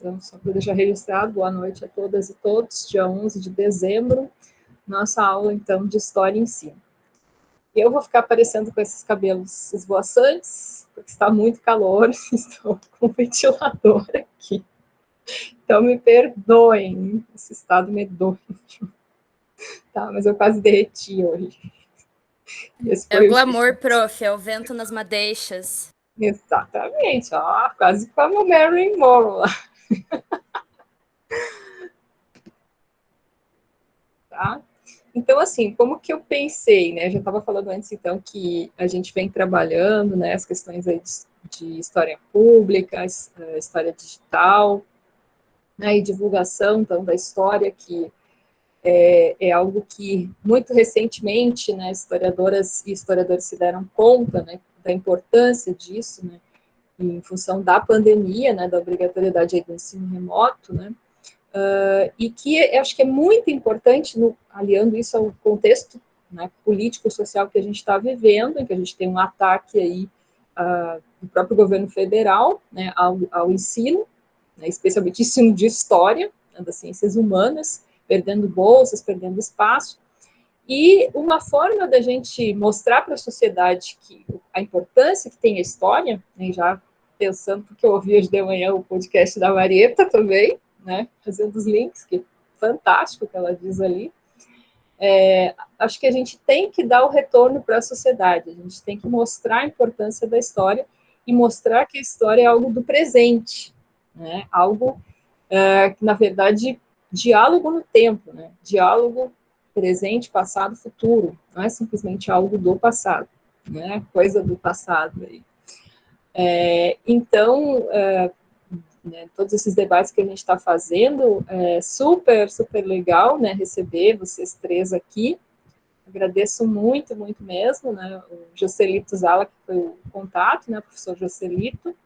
Então, só para deixar registrado, boa noite a todas e todos, dia 11 de dezembro, nossa aula, então, de História em Ensino. Eu vou ficar aparecendo com esses cabelos esvoaçantes, porque está muito calor, estou com o ventilador aqui. Então, me perdoem, esse estado medonho. Tá, mas eu quase derreti hoje. É o glamour, prof, é o vento nas madeixas. Exatamente, ó, quase como Marilyn Monroe lá. Tá? Então, assim, como que eu pensei, né? Eu já estava falando antes, então, que a gente vem trabalhando, né, as questões aí de história pública, história digital, né, e divulgação, então, da história, que é algo que, muito recentemente, né, historiadoras e historiadores se deram conta, né, da importância disso, né, em função da pandemia, né, da obrigatoriedade aí do ensino remoto, né, e que eu acho que é muito importante, aliando isso ao contexto, né, político-social que a gente está vivendo, em que a gente tem um ataque aí do próprio governo federal, né, ao ensino, né, especialmente ensino de história, né, das ciências humanas, perdendo bolsas, perdendo espaço, e uma forma da gente mostrar para a sociedade que a importância que tem a história, né, já pensando, porque eu ouvi hoje de manhã o podcast da Marieta também, né, fazendo os links, que fantástico que ela diz ali, acho que a gente tem que dar o retorno para a sociedade, a gente tem que mostrar a importância da história e mostrar que a história é algo do presente, né, algo que, na verdade, diálogo no tempo, né, diálogo presente, passado, futuro, não é simplesmente algo do passado, né, coisa do passado aí. Então, né, todos esses debates que a gente está fazendo, é super, super legal, né, receber vocês três aqui. Agradeço muito, muito mesmo, né, o Joselito Zala, que foi o contato, né, o professor Joselito,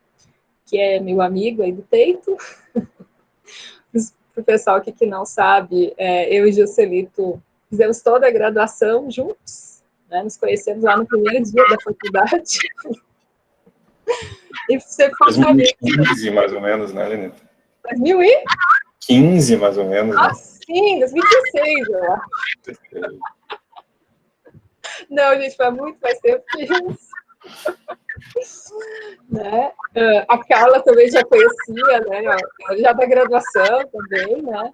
que é meu amigo aí do Teito. Para o pessoal aqui que não sabe, eu e Joselito fizemos toda a graduação juntos, né, nos conhecemos lá no primeiro dia da faculdade. E você foi 2015, mais ou menos, né, Lenita? 2015, mais ou menos, né? né? Sim, 2016, eu acho. Não, gente, foi muito mais tempo que isso. Né? A Carla também já conhecia, né? Já da graduação também, né?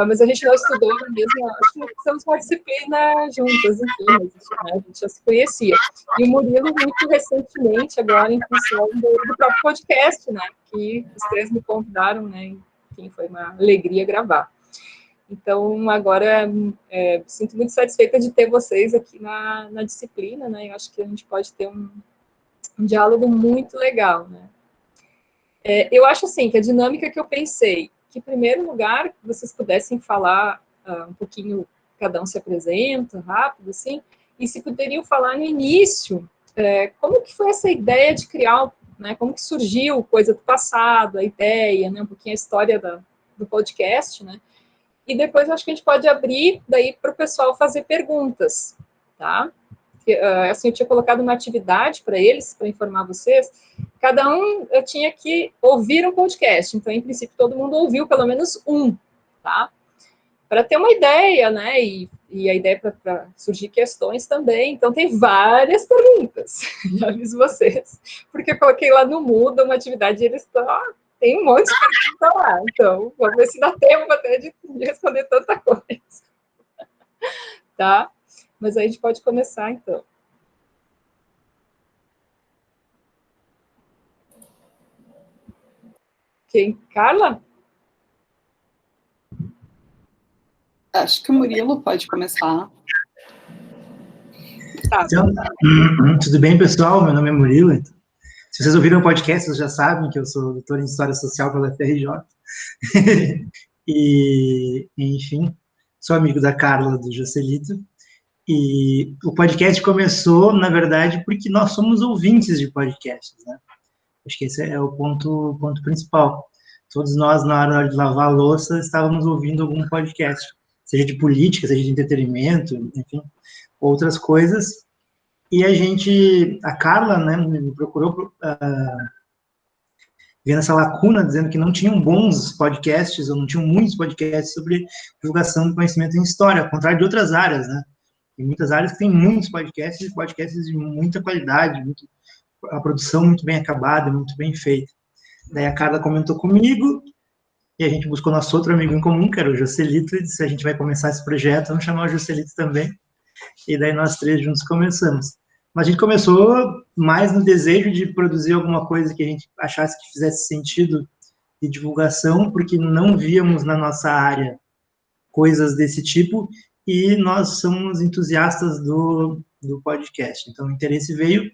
Mas a gente não estudou na mesma, acho que não precisamos uma disciplina juntas, enfim, mas, né, a gente já se conhecia. E o Murilo, muito recentemente, agora, em função do próprio podcast, né, que os três me convidaram, né, enfim, foi uma alegria gravar. Então, agora, sinto muito satisfeita de ter vocês aqui na disciplina, né, eu acho que a gente pode ter um diálogo muito legal, né. Eu acho, assim, que a dinâmica que eu pensei, que, em primeiro lugar, vocês pudessem falar um pouquinho, cada um se apresenta, rápido, assim, e se poderiam falar no início, como que foi essa ideia de criar, né, como que surgiu coisa do passado, a ideia, né, um pouquinho a história do podcast, né, e depois acho que a gente pode abrir daí para o pessoal fazer perguntas, tá? Assim, eu tinha colocado uma atividade para eles, para informar vocês, cada um tinha que ouvir um podcast, então, em princípio, todo mundo ouviu pelo menos um, tá? Para ter uma ideia, né, e a ideia para surgir questões também, então tem várias perguntas, já aviso vocês, porque eu coloquei lá no Moodle uma atividade e eles estão, tem um monte de perguntas lá, então, vamos ver se dá tempo até de responder tanta coisa, tá? Mas aí a gente pode começar, então. Quem? Carla? Acho que o Murilo pode começar. Tá. Então, tudo bem, pessoal? Meu nome é Murilo. Se vocês ouviram o podcast, vocês já sabem que eu sou doutor em História Social pela FRJ. E, enfim, sou amigo da Carla, do Joselito. E o podcast começou, na verdade, porque nós somos ouvintes de podcasts, né? Acho que esse é o ponto principal. Todos nós, na hora de lavar a louça, estávamos ouvindo algum podcast, seja de política, seja de entretenimento, enfim, outras coisas. E a Carla, né, me procurou vendo essa lacuna, dizendo que não tinham bons podcasts, ou não tinham muitos podcasts sobre divulgação do conhecimento em história, ao contrário de outras áreas, né? Tem muitas áreas que têm muitos podcasts, podcasts de muita qualidade, a produção muito bem acabada, muito bem feita. Daí a Carla comentou comigo, e a gente buscou nosso outro amigo em comum, que era o Joselito, e disse, a gente vai começar esse projeto, vamos chamar o Joselito também. E daí nós três juntos começamos. Mas a gente começou mais no desejo de produzir alguma coisa que a gente achasse que fizesse sentido de divulgação, porque não víamos na nossa área coisas desse tipo, e nós somos entusiastas do podcast. Então, o interesse veio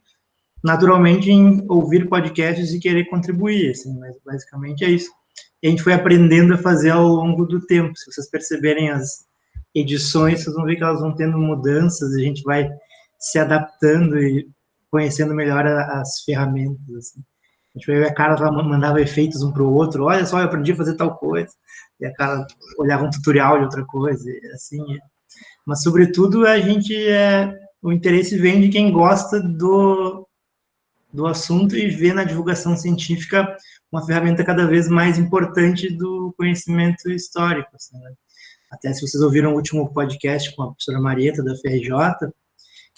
naturalmente em ouvir podcasts e querer contribuir, assim, mas basicamente é isso. E a gente foi aprendendo a fazer ao longo do tempo. Se vocês perceberem as edições, vocês vão ver que elas vão tendo mudanças, a gente vai se adaptando e conhecendo melhor as ferramentas, assim. A gente vai ver a Carla mandava efeitos um para o outro, olha só, eu aprendi a fazer tal coisa, e a Carla olhava um tutorial de outra coisa, assim. Mas, sobretudo, o interesse vem de quem gosta do assunto e vê na divulgação científica uma ferramenta cada vez mais importante do conhecimento histórico, assim, né? Até se vocês ouviram o último podcast com a professora Marieta, da FRJ,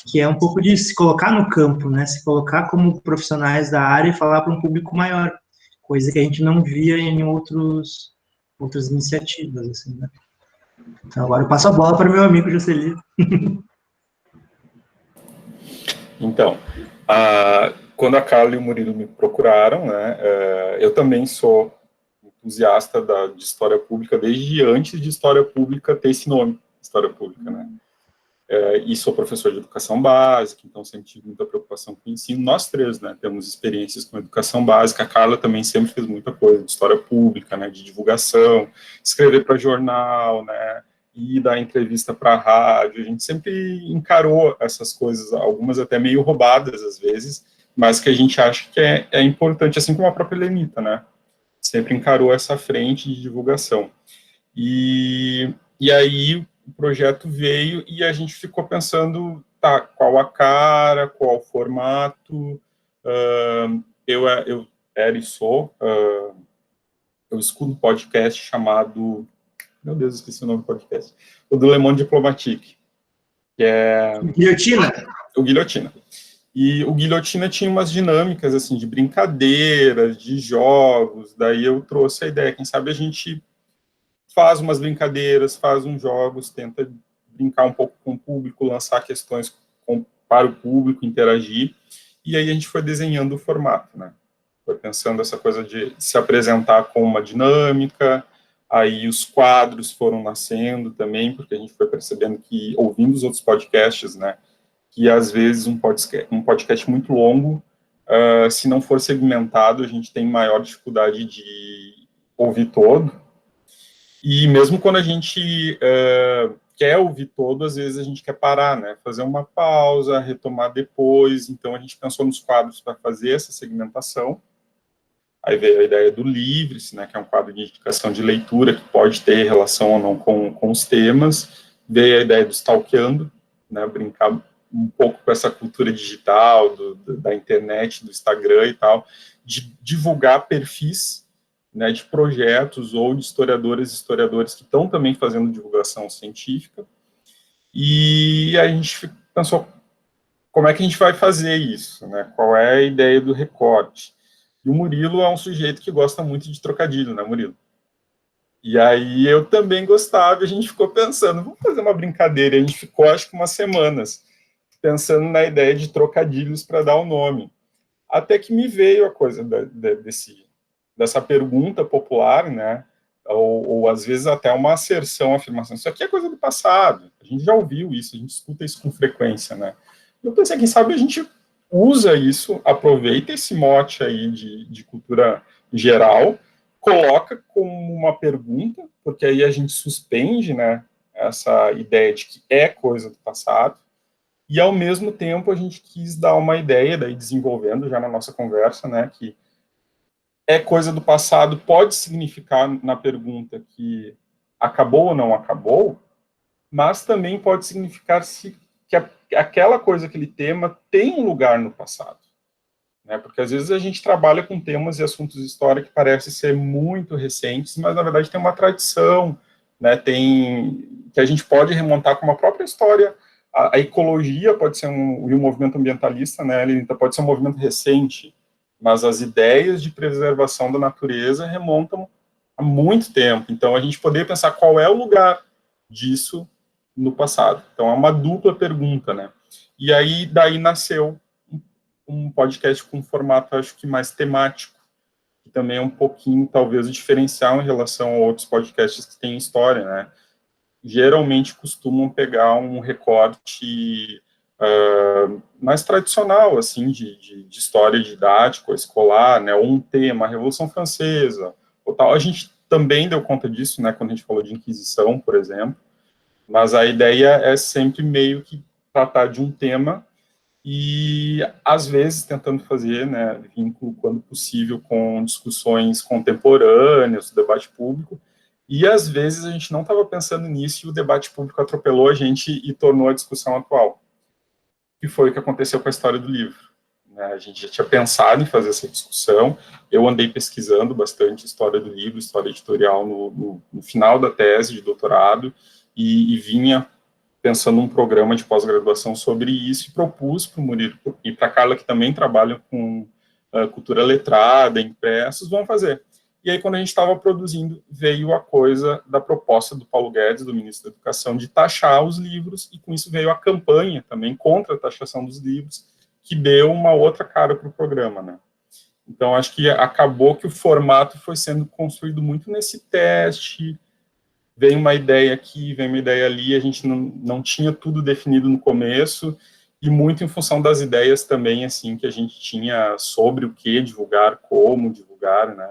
que é um pouco de se colocar no campo, né? Se colocar como profissionais da área e falar para um público maior, coisa que a gente não via em outras iniciativas, assim, né? Então, agora eu passo a bola para o meu amigo Joselito. Então, quando a Carla e o Murilo me procuraram, né, eu também sou entusiasta de história pública desde antes de história pública ter esse nome, história pública, né? E sou professor de educação básica, então sempre tive muita preocupação com o ensino. Nós três, né, temos experiências com educação básica. A Carla também sempre fez muita coisa de história pública, né, de divulgação, escrever para jornal, né, e dar entrevista para a rádio. A gente sempre encarou essas coisas, algumas até meio roubadas às vezes, mas que a gente acha que é importante, assim como a própria Lenita, né, sempre encarou essa frente de divulgação. E aí o projeto veio e a gente ficou pensando, tá, qual a cara, qual o formato. Eu era e sou, eu escuto um podcast chamado, meu Deus, esqueci o nome do podcast, o do Le Monde Diplomatique, que é... Guilhotina. O Guilhotina. E o Guilhotina tinha umas dinâmicas, assim, de brincadeiras, de jogos, daí eu trouxe a ideia, quem sabe a gente faz umas brincadeiras, faz uns jogos, tenta brincar um pouco com o público, lançar questões para o público, interagir, e aí a gente foi desenhando o formato, né? Foi pensando essa coisa de se apresentar com uma dinâmica, aí os quadros foram nascendo também, porque a gente foi percebendo que, ouvindo os outros podcasts, né, que às vezes um podcast muito longo, se não for segmentado, a gente tem maior dificuldade de ouvir todo, e mesmo quando a gente quer ouvir todo, às vezes a gente quer parar, né, fazer uma pausa, retomar depois. Então a gente pensou nos quadros para fazer essa segmentação. Aí veio a ideia do Livre-se, né, que é um quadro de indicação de leitura, que pode ter relação ou não com os temas. Veio a ideia do Stalkeando, né, brincar um pouco com essa cultura digital, da internet, do Instagram e tal, de divulgar perfis, né, de projetos ou de historiadores que estão também fazendo divulgação científica. E a gente pensou, como é que a gente vai fazer isso, né? Qual é a ideia do recorte? E o Murilo é um sujeito que gosta muito de trocadilho, né, Murilo? E aí eu também gostava, e a gente ficou pensando, vamos fazer uma brincadeira. E a gente ficou, acho que umas semanas, pensando na ideia de trocadilhos para dar o nome. Até que me veio a coisa dessa pergunta popular, né, ou às vezes até uma asserção, afirmação, isso aqui é coisa do passado, a gente já ouviu isso, a gente escuta isso com frequência, né. Eu pensei, quem sabe a gente usa isso, aproveita esse mote aí de cultura geral, coloca como uma pergunta, porque aí a gente suspende, né, essa ideia de que é coisa do passado, e ao mesmo tempo a gente quis dar uma ideia, daí desenvolvendo já na nossa conversa, né, que é coisa do passado pode significar na pergunta que acabou ou não acabou, mas também pode significar que aquela coisa, aquele tema tem um lugar no passado. né? Porque às vezes a gente trabalha com temas e assuntos de história que parecem ser muito recentes, mas na verdade tem uma tradição, né? Que a gente pode remontar com uma própria história. A ecologia pode ser e o movimento ambientalista, né? Ele pode ser um movimento recente, mas as ideias de preservação da natureza remontam há muito tempo. Então a gente poderia pensar qual é o lugar disso no passado. Então é uma dupla pergunta, né? E aí daí nasceu um podcast com um formato, acho que mais temático, que também é um pouquinho, talvez, o diferencial em relação a outros podcasts que têm história, né? Geralmente costumam pegar um recorte mais tradicional, assim, de história didática, escolar, né? Ou um tema, a Revolução Francesa, ou tal. A gente também deu conta disso, né? Quando a gente falou de Inquisição, por exemplo. Mas a ideia é sempre meio que tratar de um tema e, às vezes, tentando fazer, né, vínculo, quando possível, com discussões contemporâneas, debate público, e, às vezes, a gente não estava pensando nisso e o debate público atropelou a gente e tornou a discussão atual, que foi o que aconteceu com a história do livro. Né? A gente já tinha pensado em fazer essa discussão, eu andei pesquisando bastante história do livro, história editorial no final da tese de doutorado, e vinha pensando um programa de pós-graduação sobre isso, e propus para o Murilo e para a Carla, que também trabalham com cultura letrada, impressos, vão fazer. E aí, quando a gente estava produzindo, veio a coisa da proposta do Paulo Guedes, do ministro da Educação, de taxar os livros, e com isso veio a campanha também contra a taxação dos livros, que deu uma outra cara para o programa, né? Então, acho que acabou que o formato foi sendo construído muito nesse teste. Vem uma ideia aqui, vem uma ideia ali, a gente não tinha tudo definido no começo, e muito em função das ideias também, assim, que a gente tinha sobre o que divulgar, como divulgar, né,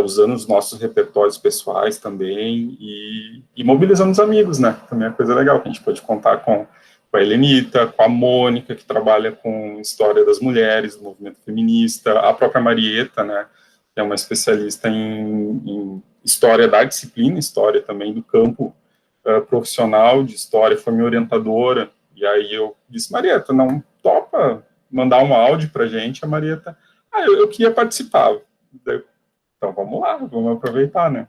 usando os nossos repertórios pessoais também, e mobilizando os amigos, né, também é coisa legal, que a gente pode contar com a Helenita, com a Mônica, que trabalha com história das mulheres, do movimento feminista, a própria Marieta, né, que é uma especialista em história da disciplina, história também do campo profissional de história, foi minha orientadora, e aí eu disse, Marieta, não topa mandar um áudio pra gente? A Marieta, eu queria participar. Então vamos lá, vamos aproveitar, né?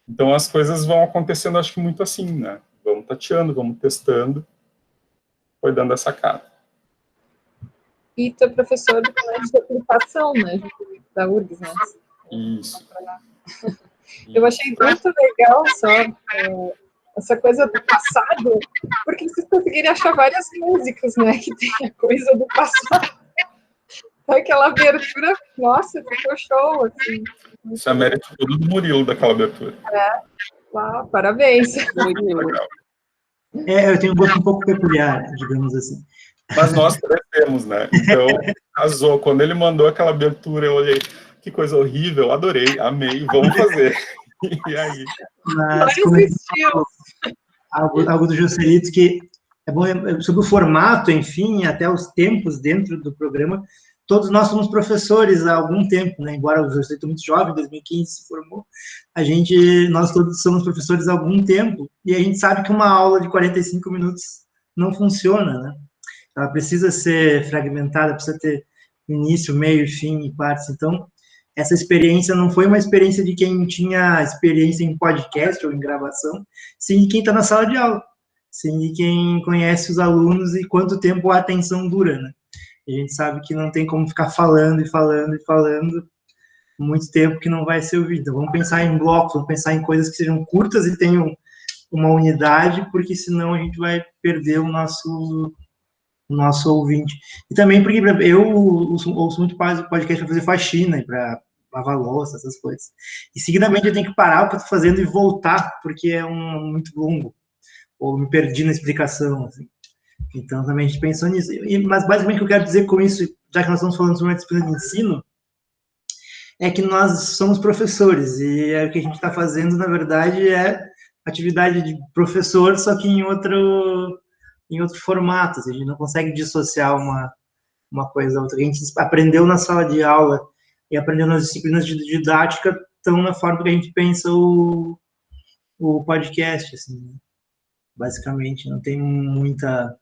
Então as coisas vão acontecendo, acho que muito assim, né? Vamos tateando, vamos testando, foi dando essa cara. E tu é professor do colégio de aplicação, né, da URGS, né? Isso. Eu achei muito legal só essa coisa do passado, porque vocês conseguirem achar várias músicas, né, que tem a coisa do passado. Aquela abertura, nossa, ficou show, assim. Isso é mérito todo do Murilo, daquela abertura. Uau, parabéns. Eu tenho um gosto um pouco peculiar, digamos assim. Mas nós temos, né? Então, casou. Quando ele mandou aquela abertura, eu olhei, que coisa horrível, adorei, amei, vamos fazer. E aí? Mas, como algo do Joselito, que é bom, sobre o formato, enfim, até os tempos dentro do programa, todos nós somos professores há algum tempo, né? Embora o Joselito muito jovem, em 2015 se formou, nós todos somos professores há algum tempo, e a gente sabe que uma aula de 45 minutos não funciona, né? Ela precisa ser fragmentada, precisa ter início, meio, fim e partes. Então, essa experiência não foi uma experiência de quem tinha experiência em podcast ou em gravação, sim de quem está na sala de aula, sim de quem conhece os alunos e quanto tempo a atenção dura, né? E a gente sabe que não tem como ficar falando e falando e falando muito tempo que não vai ser ouvido. Então, vamos pensar em blocos, vamos pensar em coisas que sejam curtas e tenham uma unidade, porque senão a gente vai perder o nosso ouvinte. E também porque eu ouço muito podcast para fazer faxina e para lavar louça, essas coisas. E seguidamente eu tenho que parar o que eu estou fazendo e voltar, porque é muito longo. Ou me perdi na explicação, assim. Então também a gente pensou nisso. Mas basicamente o que eu quero dizer com isso, já que nós estamos falando sobre uma disciplina de ensino, é que nós somos professores, e o que a gente está fazendo, na verdade, é atividade de professor, só que em outro formato. A gente não consegue dissociar uma coisa da outra. A gente aprendeu na sala de aula e aprendeu nas disciplinas de didática, estão na forma que a gente pensa o podcast, assim, né? Basicamente, não tem muita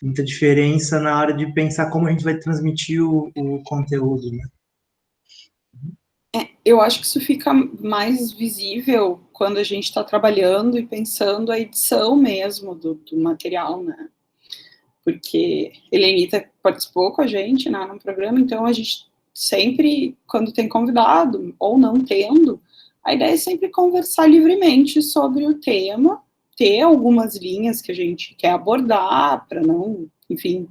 muita diferença na hora de pensar como a gente vai transmitir o conteúdo, né? Eu acho que isso fica mais visível quando a gente está trabalhando e pensando a edição mesmo do material, né? Porque Helenita participou com a gente, né, no programa, então a gente sempre, quando tem convidado, ou não tendo, a ideia é sempre conversar livremente sobre o tema, ter algumas linhas que a gente quer abordar, para não, enfim,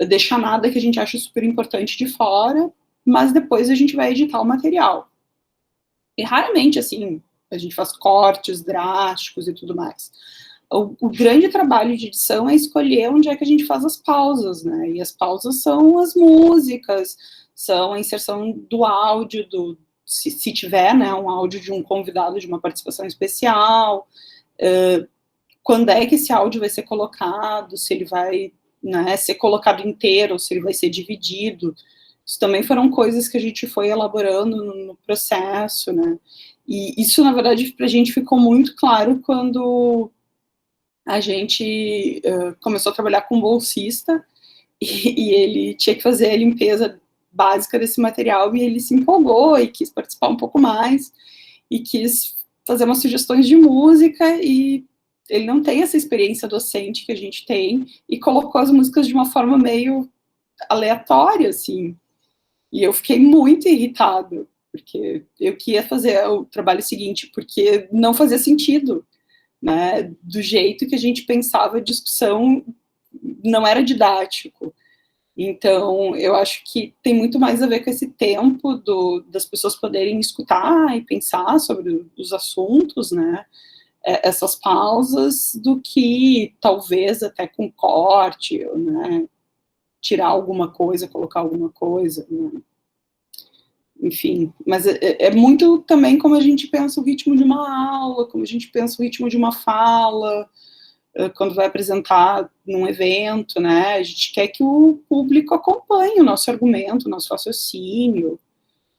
deixar nada que a gente acha super importante de fora, mas depois a gente vai editar o material. E raramente, assim, a gente faz cortes drásticos e tudo mais. O grande trabalho de edição é escolher onde é que a gente faz as pausas, né? E as pausas são as músicas, são a inserção do áudio, se tiver, né, um áudio de um convidado de uma participação especial, quando é que esse áudio vai ser colocado, se ele vai, né, ser colocado inteiro, ou se ele vai ser dividido. Isso também foram coisas que a gente foi elaborando no processo, né? E isso, na verdade, para a gente ficou muito claro quando a gente começou a trabalhar com um bolsista e ele tinha que fazer a limpeza básica desse material e ele se empolgou e quis participar um pouco mais e quis fazer umas sugestões de música e ele não tem essa experiência docente que a gente tem e colocou as músicas de uma forma meio aleatória, assim. E eu fiquei muito irritado, porque eu queria fazer o trabalho seguinte, porque não fazia sentido, né? Do jeito que a gente pensava a discussão, não era didático. Então, eu acho que tem muito mais a ver com esse tempo das pessoas poderem escutar e pensar sobre os assuntos, né? Essas pausas, do que talvez até com corte, né? Tirar alguma coisa, colocar alguma coisa, né? Enfim, mas é muito também como a gente pensa o ritmo de uma aula, como a gente pensa o ritmo de uma fala, quando vai apresentar num evento, né? A gente quer que o público acompanhe o nosso argumento, o nosso raciocínio,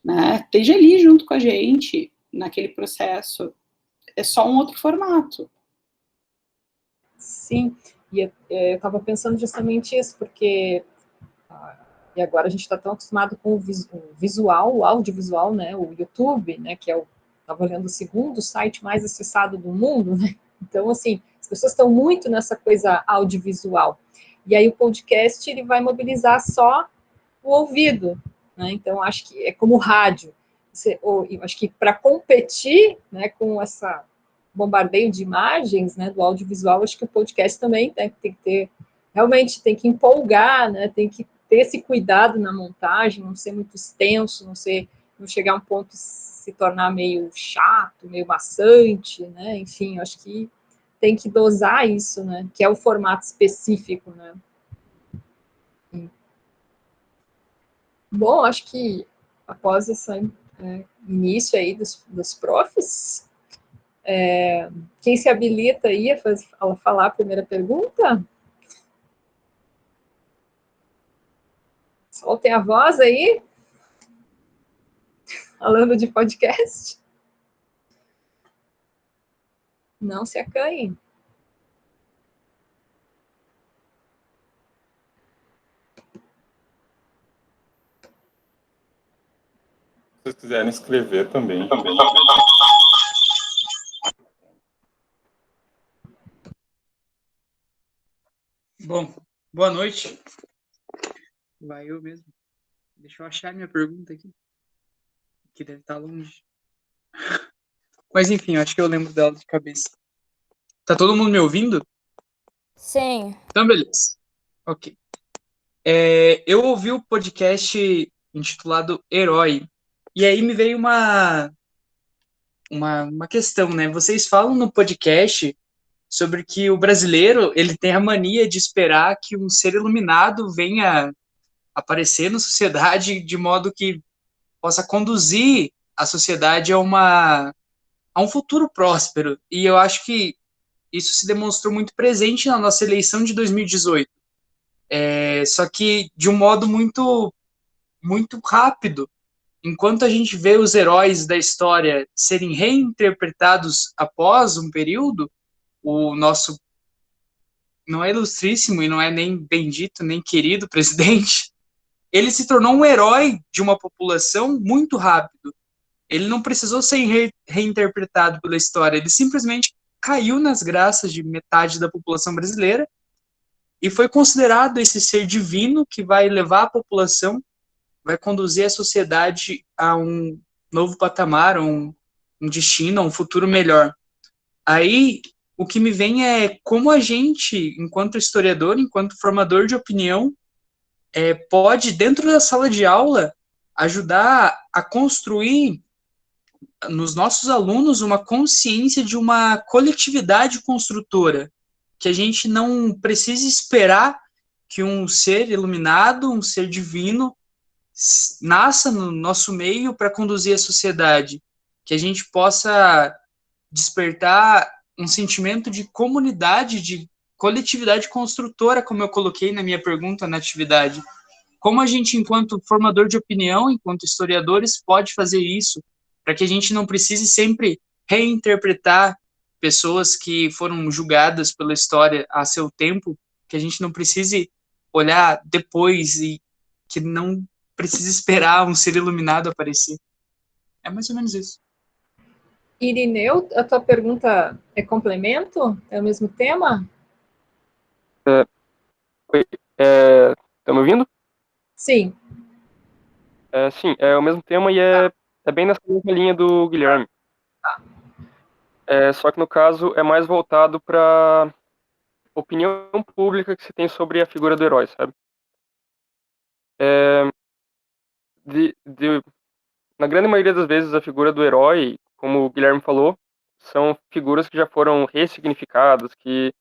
né? Esteja ali junto com a gente naquele processo. É só um outro formato. Sim, e eu estava pensando justamente isso, porque e agora a gente está tão acostumado com o visual, o audiovisual, né, o YouTube, né, que estava olhando o segundo site mais acessado do mundo, né, então, assim, as pessoas estão muito nessa coisa audiovisual, e aí o podcast, ele vai mobilizar só o ouvido, né, então, acho que é como rádio, eu acho que para competir, né, com essa bombardeio de imagens, né, do audiovisual, acho que o podcast também tem que ter, realmente tem que empolgar, né, tem que ter esse cuidado na montagem, não ser muito extenso, não chegar a um ponto de se tornar meio chato, meio maçante, né, enfim, acho que tem que dosar isso, né, que é o formato específico, né. Bom, acho que após esse início aí dos profs, quem se habilita aí a falar a primeira pergunta? Soltem a voz aí, falando de podcast. Não se acanhem. Se vocês quiserem escrever também. Bom, boa noite. Vai eu mesmo. Deixa eu achar minha pergunta aqui, que deve estar longe. Mas enfim, acho que eu lembro dela de cabeça. Tá todo mundo me ouvindo? Sim. Então, beleza. Ok. Eu ouvi o podcast intitulado Herói, e aí me veio uma questão, né? Vocês falam no podcast sobre que o brasileiro, ele tem a mania de esperar que um ser iluminado venha aparecer na sociedade de modo que possa conduzir a sociedade a um futuro próspero. E eu acho que isso se demonstrou muito presente na nossa eleição de 2018. Só que de um modo muito, muito rápido. Enquanto a gente vê os heróis da história serem reinterpretados após um período, o nosso não é ilustríssimo e não é nem bendito, nem querido presidente, ele se tornou um herói de uma população muito rápido. Ele não precisou ser reinterpretado pela história, ele simplesmente caiu nas graças de metade da população brasileira e foi considerado esse ser divino que vai levar a população, vai conduzir a sociedade a um novo patamar, um destino, a um futuro melhor. Aí, o que me vem é como a gente, enquanto historiador, enquanto formador de opinião, pode, dentro da sala de aula, ajudar a construir nos nossos alunos uma consciência de uma coletividade construtora, que a gente não precisa esperar que um ser iluminado, um ser divino, nasça no nosso meio para conduzir a sociedade, que a gente possa despertar um sentimento de comunidade, de coletividade construtora, como eu coloquei na minha pergunta na atividade. Como a gente, enquanto formador de opinião, enquanto historiadores, pode fazer isso, para que a gente não precise sempre reinterpretar pessoas que foram julgadas pela história a seu tempo, que a gente não precise olhar depois e que não precise esperar um ser iluminado aparecer. É mais ou menos isso. Irineu, a tua pergunta é complemento? É o mesmo tema? Tá me ouvindo? Sim. Sim, é o mesmo tema e é bem nessa mesma linha do Guilherme. Só que no caso é mais voltado para opinião pública que se tem sobre a figura do herói, sabe? Na grande maioria das vezes a figura do herói, como o Guilherme falou, são figuras que já foram ressignificadas, que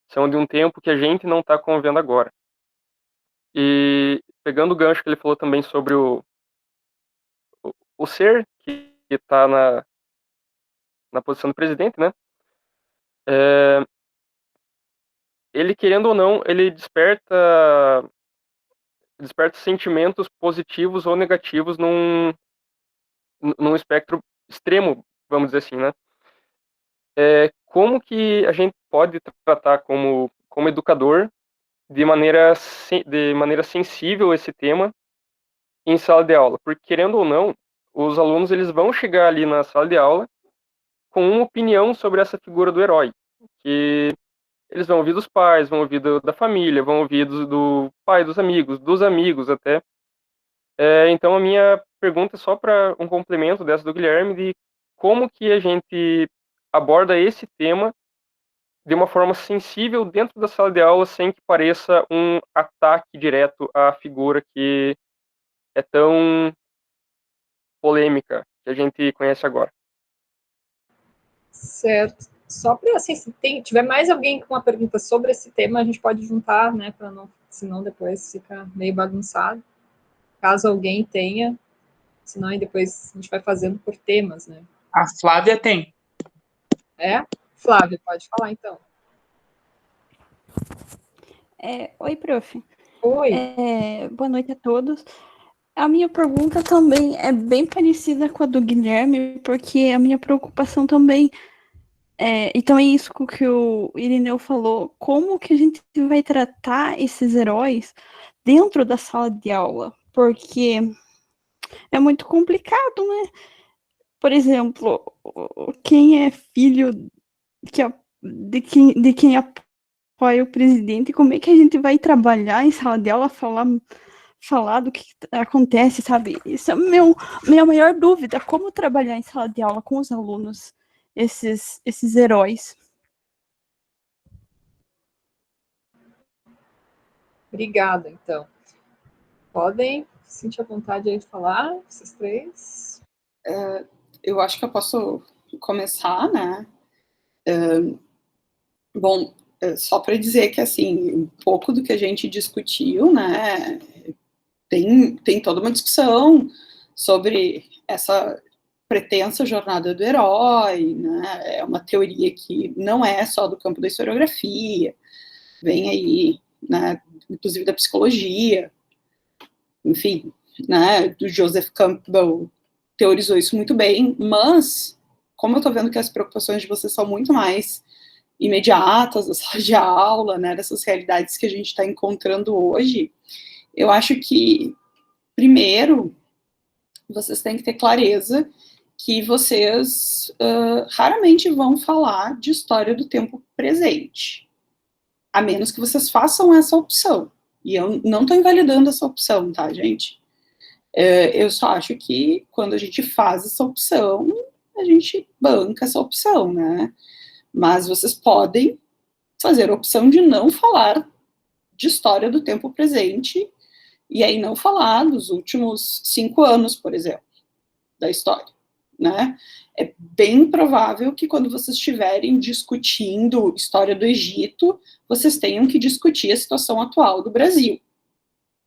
são de um tempo que a gente não está convivendo agora. E pegando o gancho que ele falou também sobre o ser que está na posição do presidente, né? Ele, querendo ou não, ele desperta sentimentos positivos ou negativos num espectro extremo, vamos dizer assim, né? Como que a gente pode tratar como educador de maneira sensível esse tema em sala de aula? Porque, querendo ou não, os alunos eles vão chegar ali na sala de aula com uma opinião sobre essa figura do herói, que eles vão ouvir dos pais, vão ouvir da família, vão ouvir do pai, dos amigos até. Então, a minha pergunta é só para um complemento dessa do Guilherme, de como que a gente aborda esse tema de uma forma sensível dentro da sala de aula, sem que pareça um ataque direto à figura que é tão polêmica, que a gente conhece agora. Certo. Só para, assim, se tiver mais alguém com uma pergunta sobre esse tema, a gente pode juntar, né, para não, senão depois fica meio bagunçado. Caso alguém tenha, senão aí depois a gente vai fazendo por temas, né. A Flávia tem. Flávia, pode falar, então. Oi, prof. Oi. Boa noite a todos. A minha pergunta também é bem parecida com a do Guilherme, porque a minha preocupação também e também isso que o Irineu falou, como que a gente vai tratar esses heróis dentro da sala de aula? Porque é muito complicado, né? Por exemplo, quem é filho de quem apoia o presidente, como é que a gente vai trabalhar em sala de aula, falar do que acontece, sabe? Isso é minha maior dúvida, como trabalhar em sala de aula com os alunos, esses heróis. Obrigada, então. Podem sentir a vontade aí de falar, vocês três? Eu acho que eu posso começar, né? Bom, só para dizer que, assim, um pouco do que a gente discutiu, né, tem toda uma discussão sobre essa pretensa jornada do herói, né, é uma teoria que não é só do campo da historiografia, vem aí, né, inclusive da psicologia, enfim, né, do Joseph Campbell teorizou isso muito bem, mas, como eu estou vendo que as preocupações de vocês são muito mais imediatas da sala de aula, né, dessas realidades que a gente está encontrando hoje, eu acho que, primeiro, vocês têm que ter clareza que vocês raramente vão falar de história do tempo presente, a menos que vocês façam essa opção. E eu não estou invalidando essa opção, tá, gente? Eu só acho que quando a gente faz essa opção, a gente banca essa opção, né? Mas vocês podem fazer a opção de não falar de história do tempo presente, e aí não falar dos últimos 5 anos, por exemplo, da história, né? É bem provável que quando vocês estiverem discutindo história do Egito, vocês tenham que discutir a situação atual do Brasil,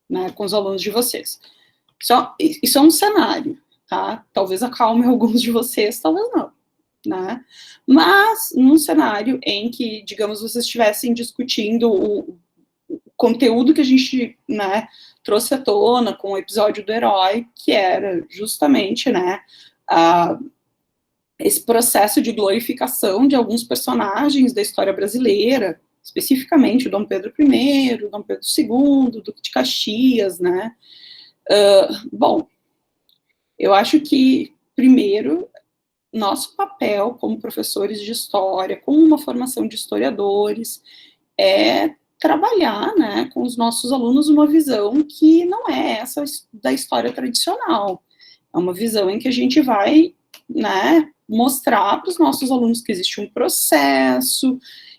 né, com os alunos de vocês. Isso é um cenário, tá? Talvez acalme alguns de vocês, talvez não, né? Mas, num cenário em que, digamos, vocês estivessem discutindo o conteúdo que a gente, né, trouxe à tona com o episódio do herói, que era justamente, né, esse processo de glorificação de alguns personagens da história brasileira, especificamente o Dom Pedro I, o Dom Pedro II, Duque de Caxias, né? Bom, eu acho que, primeiro, nosso papel como professores de história, com uma formação de historiadores, é trabalhar, né, com os nossos alunos uma visão que não é essa da história tradicional. É uma visão em que a gente vai, né, mostrar para os nossos alunos que existe um processo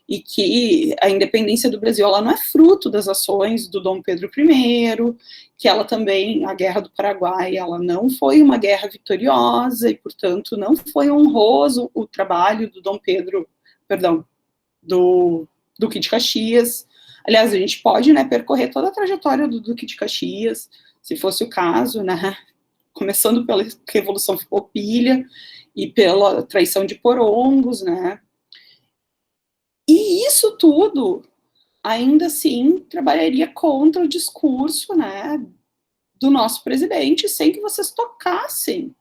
e que a independência do Brasil, ela não é fruto das ações do Dom Pedro I, que ela também, a Guerra do Paraguai, ela não foi uma guerra vitoriosa e, portanto, não foi honroso o trabalho do do Duque de Caxias. Aliás, a gente pode, né, percorrer toda a trajetória do Duque de Caxias, se fosse o caso, né, começando pela Revolução Farroupilha e pela traição de Porongos, né. E isso tudo, ainda assim, trabalharia contra o discurso, né, do nosso presidente, sem que vocês tocassem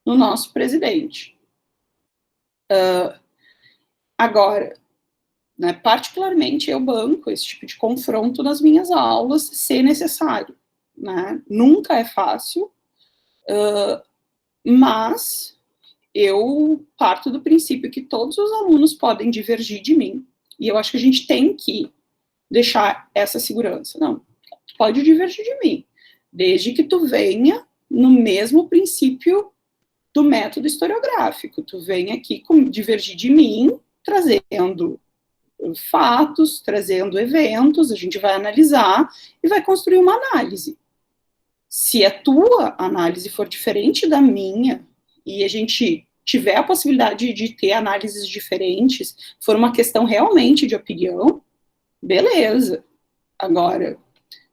no nosso presidente. Agora, né, particularmente, eu banco esse tipo de confronto nas minhas aulas, se necessário, né? Nunca é fácil, mas eu parto do princípio que todos os alunos podem divergir de mim, e eu acho que a gente tem que deixar essa segurança. Não, tu pode divergir de mim, desde que tu venha no mesmo princípio do método historiográfico, tu venha aqui divergir de mim, trazendo fatos, trazendo eventos, a gente vai analisar e vai construir uma análise. Se a tua análise for diferente da minha, e a gente tiver a possibilidade de ter análises diferentes, for uma questão realmente de opinião, beleza. Agora,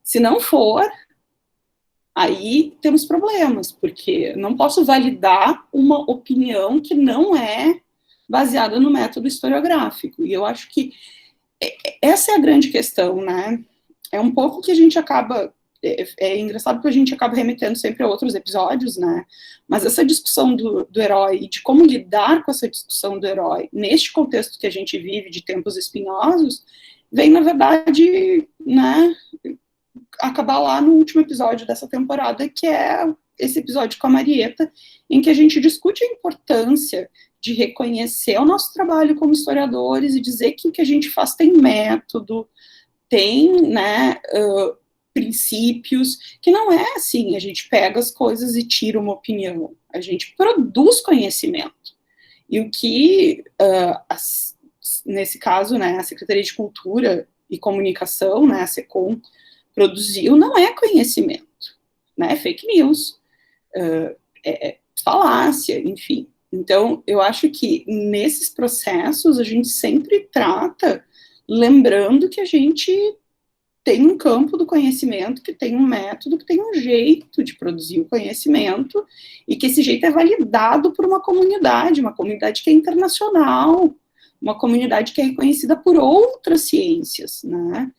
se não for, aí temos problemas, porque não posso validar uma opinião que não é baseada no método historiográfico. E eu acho que essa é a grande questão, né? É um pouco que a gente acaba... É engraçado que a gente acaba remetendo sempre a outros episódios, né? Mas essa discussão do herói e de como lidar com essa discussão do herói neste contexto que a gente vive de tempos espinhosos, vem, na verdade, né, acabar lá no último episódio dessa temporada, que é esse episódio com a Marieta, em que a gente discute a importância de reconhecer o nosso trabalho como historiadores e dizer que o que a gente faz tem método, tem, né, princípios, que não é assim, a gente pega as coisas e tira uma opinião, a gente produz conhecimento. E o que, nesse caso, né, a Secretaria de Cultura e Comunicação, né, a SECOM, produziu, não é conhecimento, né, é fake news, é falácia, enfim. Então, eu acho que nesses processos a gente sempre trata lembrando que a gente tem um campo do conhecimento, que tem um método, que tem um jeito de produzir o conhecimento, e que esse jeito é validado por uma comunidade que é internacional, uma comunidade que é reconhecida por outras ciências, né?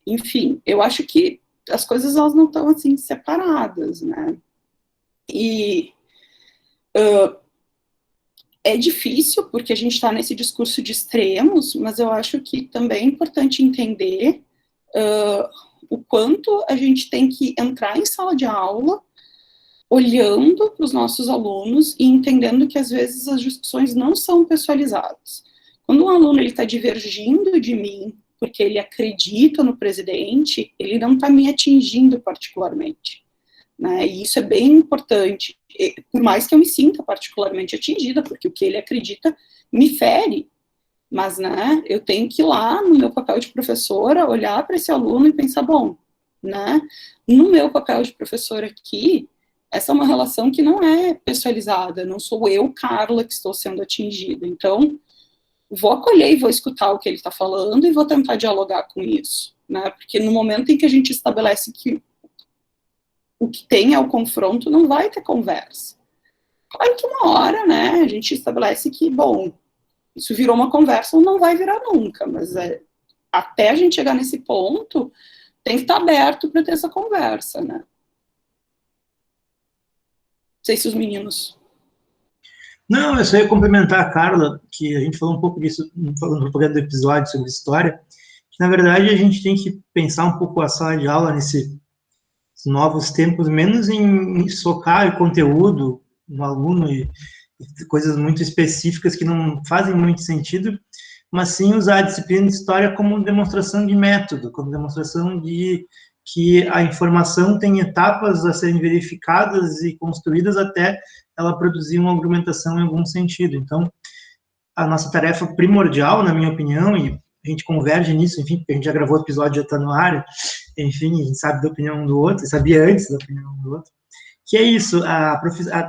Enfim, eu acho que as coisas, elas não estão, assim, separadas, né? E É difícil, porque a gente está nesse discurso de extremos, mas eu acho que também é importante entender o quanto a gente tem que entrar em sala de aula, olhando para os nossos alunos e entendendo que, às vezes, as discussões não são pessoalizadas. Quando um aluno está divergindo de mim, porque ele acredita no presidente, ele não está me atingindo particularmente. Né? E isso é bem importante, por mais que eu me sinta particularmente atingida, porque o que ele acredita me fere, mas, né, eu tenho que ir lá no meu papel de professora, olhar para esse aluno e pensar, bom, né, no meu papel de professora aqui, essa é uma relação que não é pessoalizada, não sou eu, Carla, que estou sendo atingida, então, vou acolher e vou escutar o que ele está falando e vou tentar dialogar com isso, né, porque no momento em que a gente estabelece que o que tem é o confronto, não vai ter conversa. Claro que uma hora, né, a gente estabelece que, bom, isso virou uma conversa ou não vai virar nunca, mas até a gente chegar nesse ponto, tem que estar aberto para ter essa conversa, né. Não sei se os meninos... Não, eu só ia complementar a Carla, que a gente falou um pouco disso no programa do episódio sobre história, que, na verdade, a gente tem que pensar um pouco a sala de aula nesses novos tempos, menos em socar o conteúdo no aluno e coisas muito específicas que não fazem muito sentido, mas sim usar a disciplina de história como demonstração de método, como demonstração de que a informação tem etapas a serem verificadas e construídas até ela produzir uma argumentação em algum sentido. Então, a nossa tarefa primordial, na minha opinião, e a gente converge nisso, enfim, porque a gente já gravou o episódio, já está no ar, enfim, a gente sabe da opinião um do outro, sabia antes da opinião um do outro, que é isso,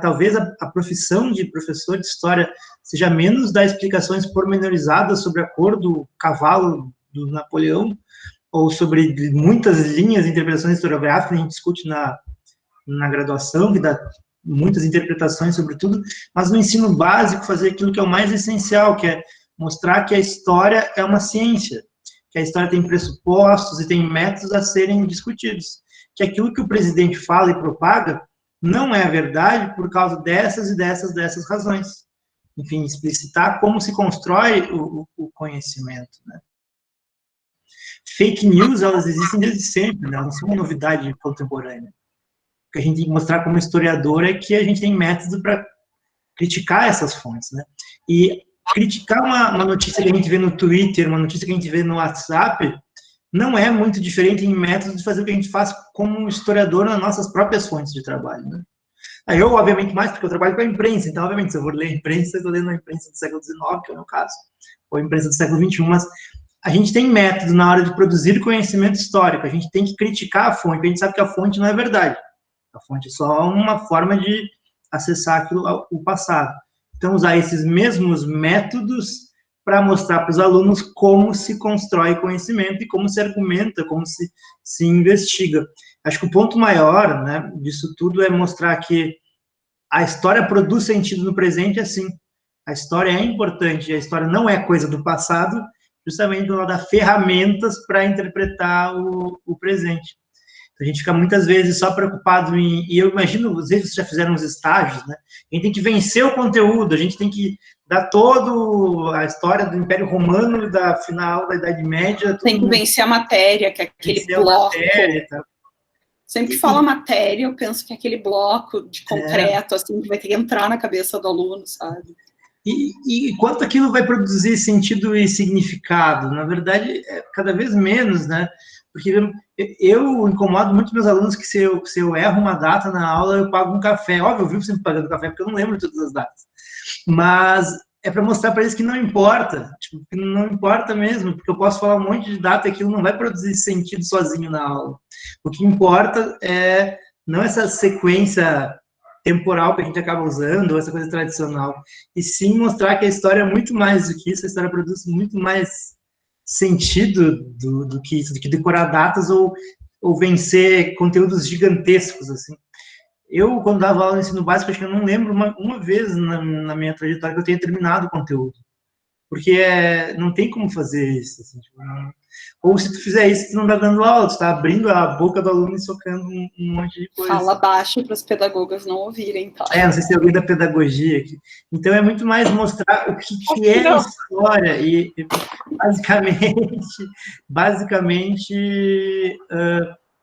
talvez a profissão de professor de história seja menos dar explicações pormenorizadas sobre a cor do cavalo do Napoleão, ou sobre muitas linhas de interpretações historiográficas que a gente discute na graduação, que dá muitas interpretações sobre tudo, mas no ensino básico fazer aquilo que é o mais essencial, que é mostrar que a história é uma ciência, que a história tem pressupostos e tem métodos a serem discutidos, que aquilo que o presidente fala e propaga não é a verdade por causa dessas e dessas razões. Enfim, explicitar como se constrói o conhecimento, né? Fake news, elas existem desde sempre, né? Elas não são uma novidade contemporânea. O que a gente tem que mostrar como historiador é que a gente tem método para criticar essas fontes, né? E criticar uma notícia que a gente vê no Twitter, uma notícia que a gente vê no WhatsApp, não é muito diferente em método de fazer o que a gente faz como historiador nas nossas próprias fontes de trabalho, né? Eu, obviamente, mais porque eu trabalho com a imprensa, então, obviamente, se eu vou ler a imprensa, eu estou lendo a imprensa do século XIX, que é o meu caso, ou a imprensa do século XXI, mas a gente tem método na hora de produzir conhecimento histórico, a gente tem que criticar a fonte, a gente sabe que a fonte não é verdade, a fonte é só uma forma de acessar aquilo, o passado. Então, usar esses mesmos métodos para mostrar para os alunos como se constrói conhecimento e como se argumenta, como se investiga. Acho que o ponto maior, né, disso tudo é mostrar que a história produz sentido no presente, assim. A história é importante, a história não é coisa do passado, justamente para dar ferramentas para interpretar o presente. A gente fica muitas vezes só preocupado e eu imagino, às vezes vocês já fizeram uns estágios, né? A gente tem que vencer o conteúdo, a gente tem que dar toda a história do Império Romano, da final da Idade Média. Tem que vencer a matéria, que é aquele bloco. Tá? Sempre que fala matéria, eu penso que é aquele bloco de concreto, assim, que vai ter que entrar na cabeça do aluno, sabe? E quanto aquilo vai produzir sentido e significado? Na verdade, é cada vez menos, né? Porque eu incomodo muito meus alunos que se eu erro uma data na aula, eu pago um café. Óbvio, eu vivo sempre pagando café, porque eu não lembro de todas as datas. Mas é para mostrar para eles que não importa. Tipo, que não importa mesmo, porque eu posso falar um monte de data e aquilo não vai produzir sentido sozinho na aula. O que importa é não essa sequência temporal que a gente acaba usando, ou essa coisa tradicional, e sim mostrar que a história é muito mais do que isso, a história produz muito mais sentido do que isso, do que decorar datas ou vencer conteúdos gigantescos, assim. Eu, quando dava aula no ensino básico, acho que eu não lembro uma vez na minha trajetória que eu tenha terminado o conteúdo, porque não tem como fazer isso, assim, tipo, Ou se tu fizer isso, tu não tá dando aula, tu tá abrindo a boca do aluno e socando um monte de coisa. Fala baixo para as pedagogas não ouvirem, tá? Não sei se é alguém da pedagogia aqui. Então, é muito mais mostrar o que é a história e basicamente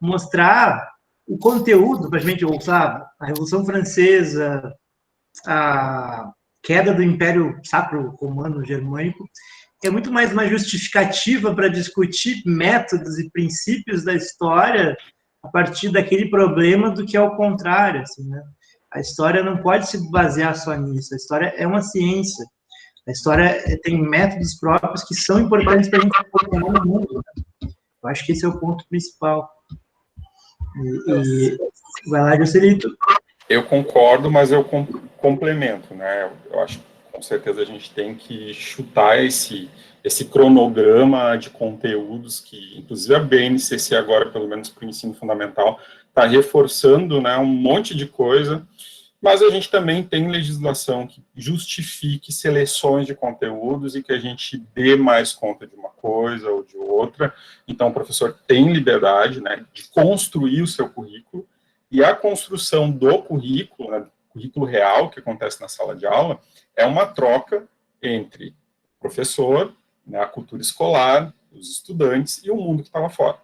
mostrar o conteúdo, para a gente, sabe, a Revolução Francesa, a queda do Império Sacro Romano Germânico, é muito mais uma justificativa para discutir métodos e princípios da história a partir daquele problema do que ao contrário, assim, né? A história não pode se basear só nisso, a história é uma ciência, a história tem métodos próprios que são importantes para a gente acompanhar no mundo, né? Eu acho que esse é o ponto principal. Vai lá, Joselito. Eu concordo, mas eu complemento, né? Eu acho que com certeza a gente tem que chutar esse cronograma de conteúdos que, inclusive, a BNCC agora, pelo menos para o ensino fundamental, está reforçando, né, um monte de coisa, mas a gente também tem legislação que justifique seleções de conteúdos e que a gente dê mais conta de uma coisa ou de outra. Então, o professor tem liberdade, né, de construir o seu currículo, e a construção do currículo, né, currículo real que acontece na sala de aula, é uma troca entre o professor, né, a cultura escolar, os estudantes e o mundo que está lá fora.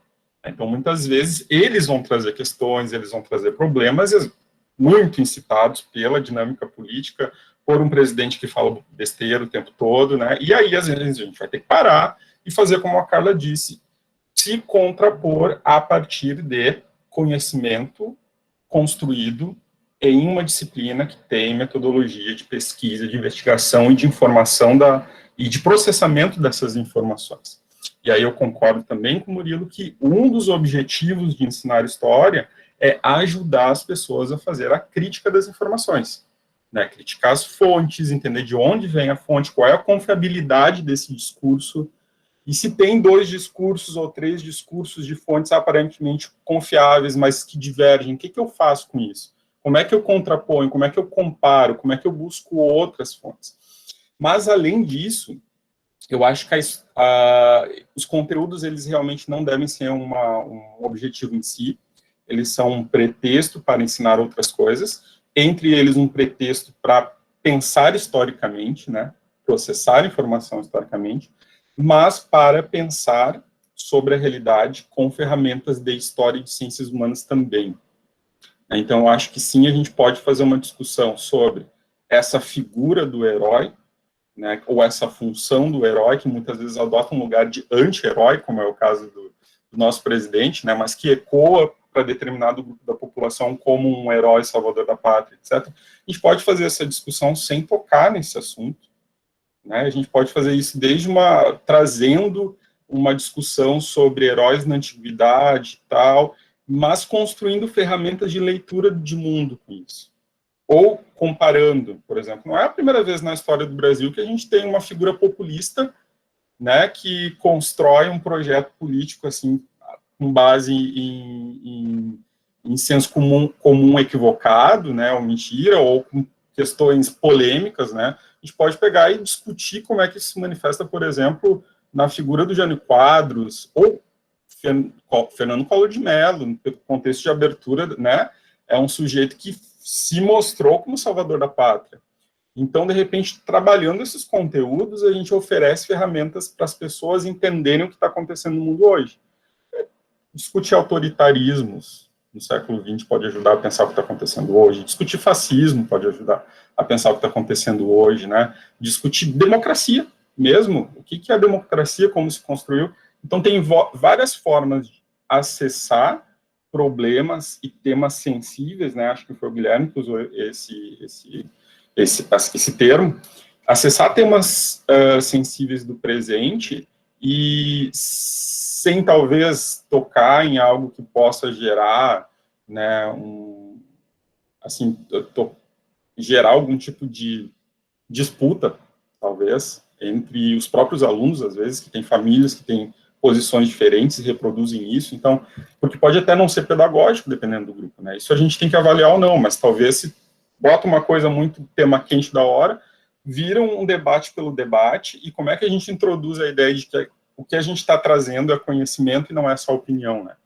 Então, muitas vezes, eles vão trazer questões, eles vão trazer problemas, muito incitados pela dinâmica política, por um presidente que fala besteira o tempo todo, né, e aí, às vezes, a gente vai ter que parar e fazer como a Carla disse, se contrapor a partir de conhecimento construído em uma disciplina que tem metodologia de pesquisa, de investigação e de informação e de processamento dessas informações. E aí eu concordo também com o Murilo que um dos objetivos de ensinar história é ajudar as pessoas a fazer a crítica das informações, né? Criticar as fontes, entender de onde vem a fonte, qual é a confiabilidade desse discurso, e se tem 2 discursos ou 3 discursos de fontes aparentemente confiáveis, mas que divergem, o que eu faço com isso? Como é que eu contraponho? Como é que eu comparo? Como é que eu busco outras fontes? Mas, além disso, eu acho que os conteúdos, eles realmente não devem ser um objetivo em si, eles são um pretexto para ensinar outras coisas, entre eles um pretexto para pensar historicamente, né, processar informação historicamente, mas para pensar sobre a realidade com ferramentas de história e de ciências humanas também. Então, eu acho que sim, a gente pode fazer uma discussão sobre essa figura do herói, né, ou essa função do herói, que muitas vezes adota um lugar de anti-herói, como é o caso do nosso presidente, né, mas que ecoa para determinado grupo da população como um herói salvador da pátria, etc. A gente pode fazer essa discussão sem tocar nesse assunto, né? A gente pode fazer isso desde trazendo uma discussão sobre heróis na antiguidade e tal, mas construindo ferramentas de leitura de mundo com isso. Ou comparando, por exemplo, não é a primeira vez na história do Brasil que a gente tem uma figura populista, né, que constrói um projeto político assim, com base em senso comum equivocado, né, ou mentira, ou com questões polêmicas, né. A gente pode pegar e discutir como é que isso se manifesta, por exemplo, na figura do Jânio Quadros, ou Fernando Collor de Mello, no contexto de abertura, né, é um sujeito que se mostrou como salvador da pátria. Então, de repente, trabalhando esses conteúdos, a gente oferece ferramentas para as pessoas entenderem o que está acontecendo no mundo hoje. Discutir autoritarismos no século XX pode ajudar a pensar o que está acontecendo hoje. Discutir fascismo pode ajudar a pensar o que está acontecendo hoje, né? Discutir democracia mesmo. O que é a democracia, como se construiu. Então, tem várias formas de acessar problemas e temas sensíveis, né? Acho que foi o Guilherme que usou esse termo. Acessar temas sensíveis do presente e sem talvez tocar em algo que possa gerar, né, gerar algum tipo de disputa, talvez, entre os próprios alunos, às vezes, que têm famílias que têm posições diferentes e reproduzem isso, então, porque pode até não ser pedagógico, dependendo do grupo, né, isso a gente tem que avaliar ou não, mas talvez se bota uma coisa muito tema quente da hora, vira um debate pelo debate, e como é que a gente introduz a ideia de que o que a gente está trazendo é conhecimento e não é só opinião, né?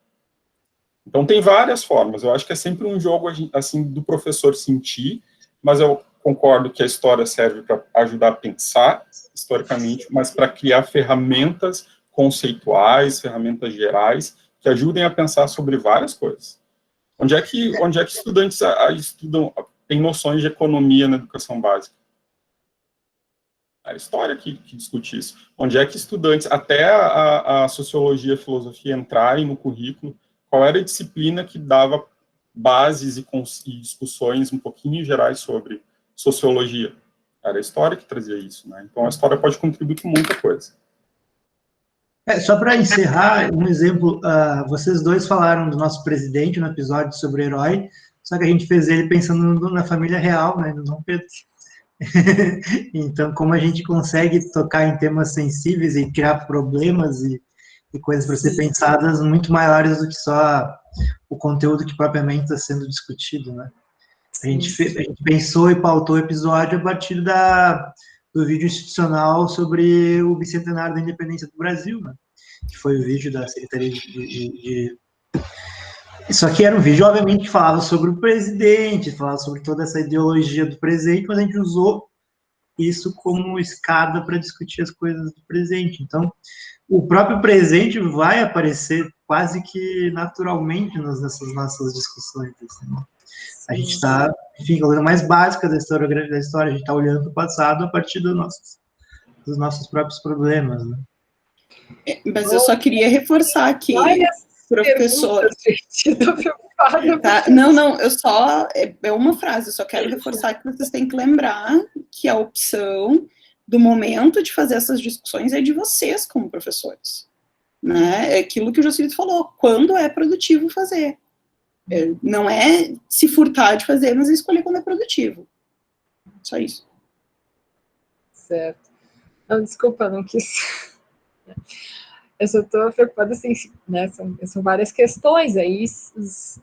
Então, tem várias formas. Eu acho que é sempre um jogo, assim, do professor sentir, mas eu concordo que a história serve para ajudar a pensar historicamente, mas para criar ferramentas conceituais, ferramentas gerais, que ajudem a pensar sobre várias coisas. Onde é que estudantes estudam, têm noções de economia na educação básica? A história que discute isso. Onde é que estudantes, até a sociologia e a filosofia entrarem no currículo, qual era a disciplina que dava bases e discussões um pouquinho gerais sobre sociologia? Era a história que trazia isso, né? Então, a história pode contribuir com muita coisa. Só para encerrar, um exemplo, vocês dois falaram do nosso presidente no episódio sobre o herói, só que a gente fez ele pensando na família real, né, no Dom Pedro. Então, como a gente consegue tocar em temas sensíveis e criar problemas e coisas para ser pensadas muito maiores do que só o conteúdo que propriamente está sendo discutido, né? A gente pensou e pautou o episódio a partir do vídeo institucional sobre o bicentenário da independência do Brasil, né? Que foi o vídeo da Secretaria Isso aqui era um vídeo, obviamente, que falava sobre o presidente, falava sobre toda essa ideologia do presente, mas a gente usou isso como escada para discutir as coisas do presente. Então, o próprio presente vai aparecer quase que naturalmente nessas nossas discussões. Assim, né? A gente está, enfim, a coisa mais básica da história, a gente está olhando para o passado a partir dos nossos próprios problemas. Né? Mas eu só queria reforçar que, professor... Tá? Não, é uma frase, eu só quero reforçar que vocês têm que lembrar que a opção do momento de fazer essas discussões é de vocês como professores, né? É aquilo que o Jocelito falou, quando é produtivo fazer. Não é se furtar de fazer, mas é escolher quando é produtivo. Só isso. Certo. Não, desculpa, não quis... Eu só estou preocupada, assim, né, são várias questões aí,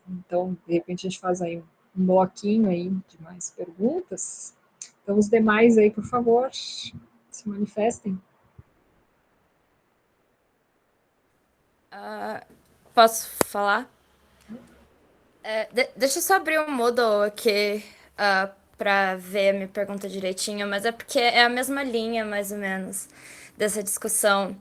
então, de repente, a gente faz aí um bloquinho aí de mais perguntas. Então, os demais aí, por favor, se manifestem. Posso falar? Deixa eu só abrir o Moodle aqui para ver a minha pergunta direitinho, mas é porque é a mesma linha, mais ou menos, dessa discussão.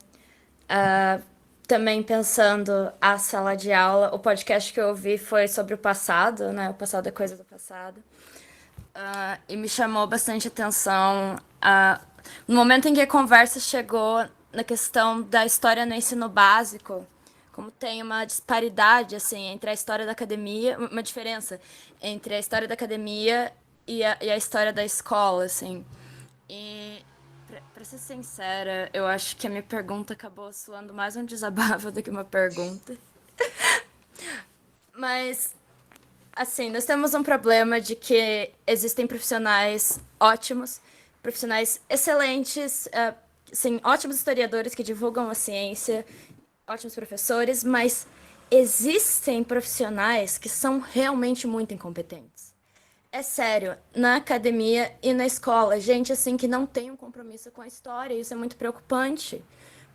Também pensando a sala de aula, o podcast que eu ouvi foi sobre o passado, né? O passado é coisa do passado. E me chamou bastante atenção no momento em que a conversa chegou na questão da história no ensino básico, como tem uma disparidade, assim, entre a história da academia, uma diferença entre a história da academia e a história da escola, assim. E... Pra ser sincera, eu acho que a minha pergunta acabou soando mais um desabafo do que uma pergunta. Mas, assim, nós temos um problema de que existem profissionais ótimos, profissionais excelentes, assim, ótimos historiadores que divulgam a ciência, ótimos professores, mas existem profissionais que são realmente muito incompetentes. É sério, na academia e na escola, gente assim que não tem um compromisso com a história, isso é muito preocupante,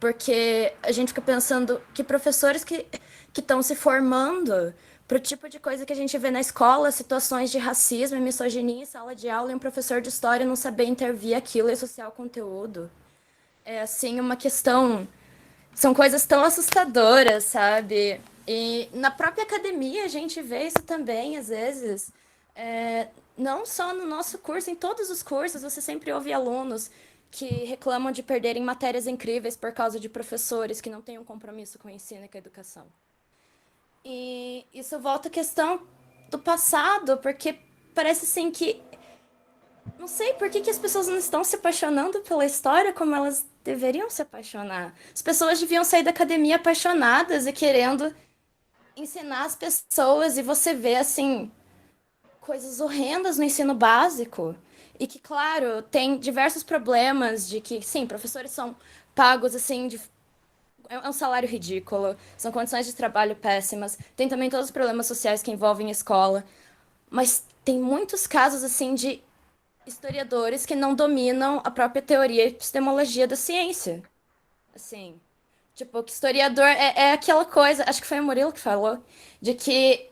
porque a gente fica pensando que professores que estão se formando para o tipo de coisa que a gente vê na escola, situações de racismo e misoginia em sala de aula, e um professor de história não saber intervir aquilo e associar o conteúdo. É assim uma questão, são coisas tão assustadoras, sabe? E na própria academia a gente vê isso também, às vezes. Não só no nosso curso, em todos os cursos, você sempre ouve alunos que reclamam de perderem matérias incríveis por causa de professores que não têm um compromisso com o ensino e com a educação. E isso volta à questão do passado, porque parece assim que... Não sei por que as pessoas não estão se apaixonando pela história como elas deveriam se apaixonar. As pessoas deviam sair da academia apaixonadas e querendo ensinar as pessoas, e você vê, assim... coisas horrendas no ensino básico, e que, claro, tem diversos problemas de que, sim, professores são pagos, assim, é um salário ridículo, são condições de trabalho péssimas, tem também todos os problemas sociais que envolvem a escola, mas tem muitos casos, assim, de historiadores que não dominam a própria teoria e epistemologia da ciência. Assim, Tipo, que historiador é aquela coisa, acho que foi o Murilo que falou, de que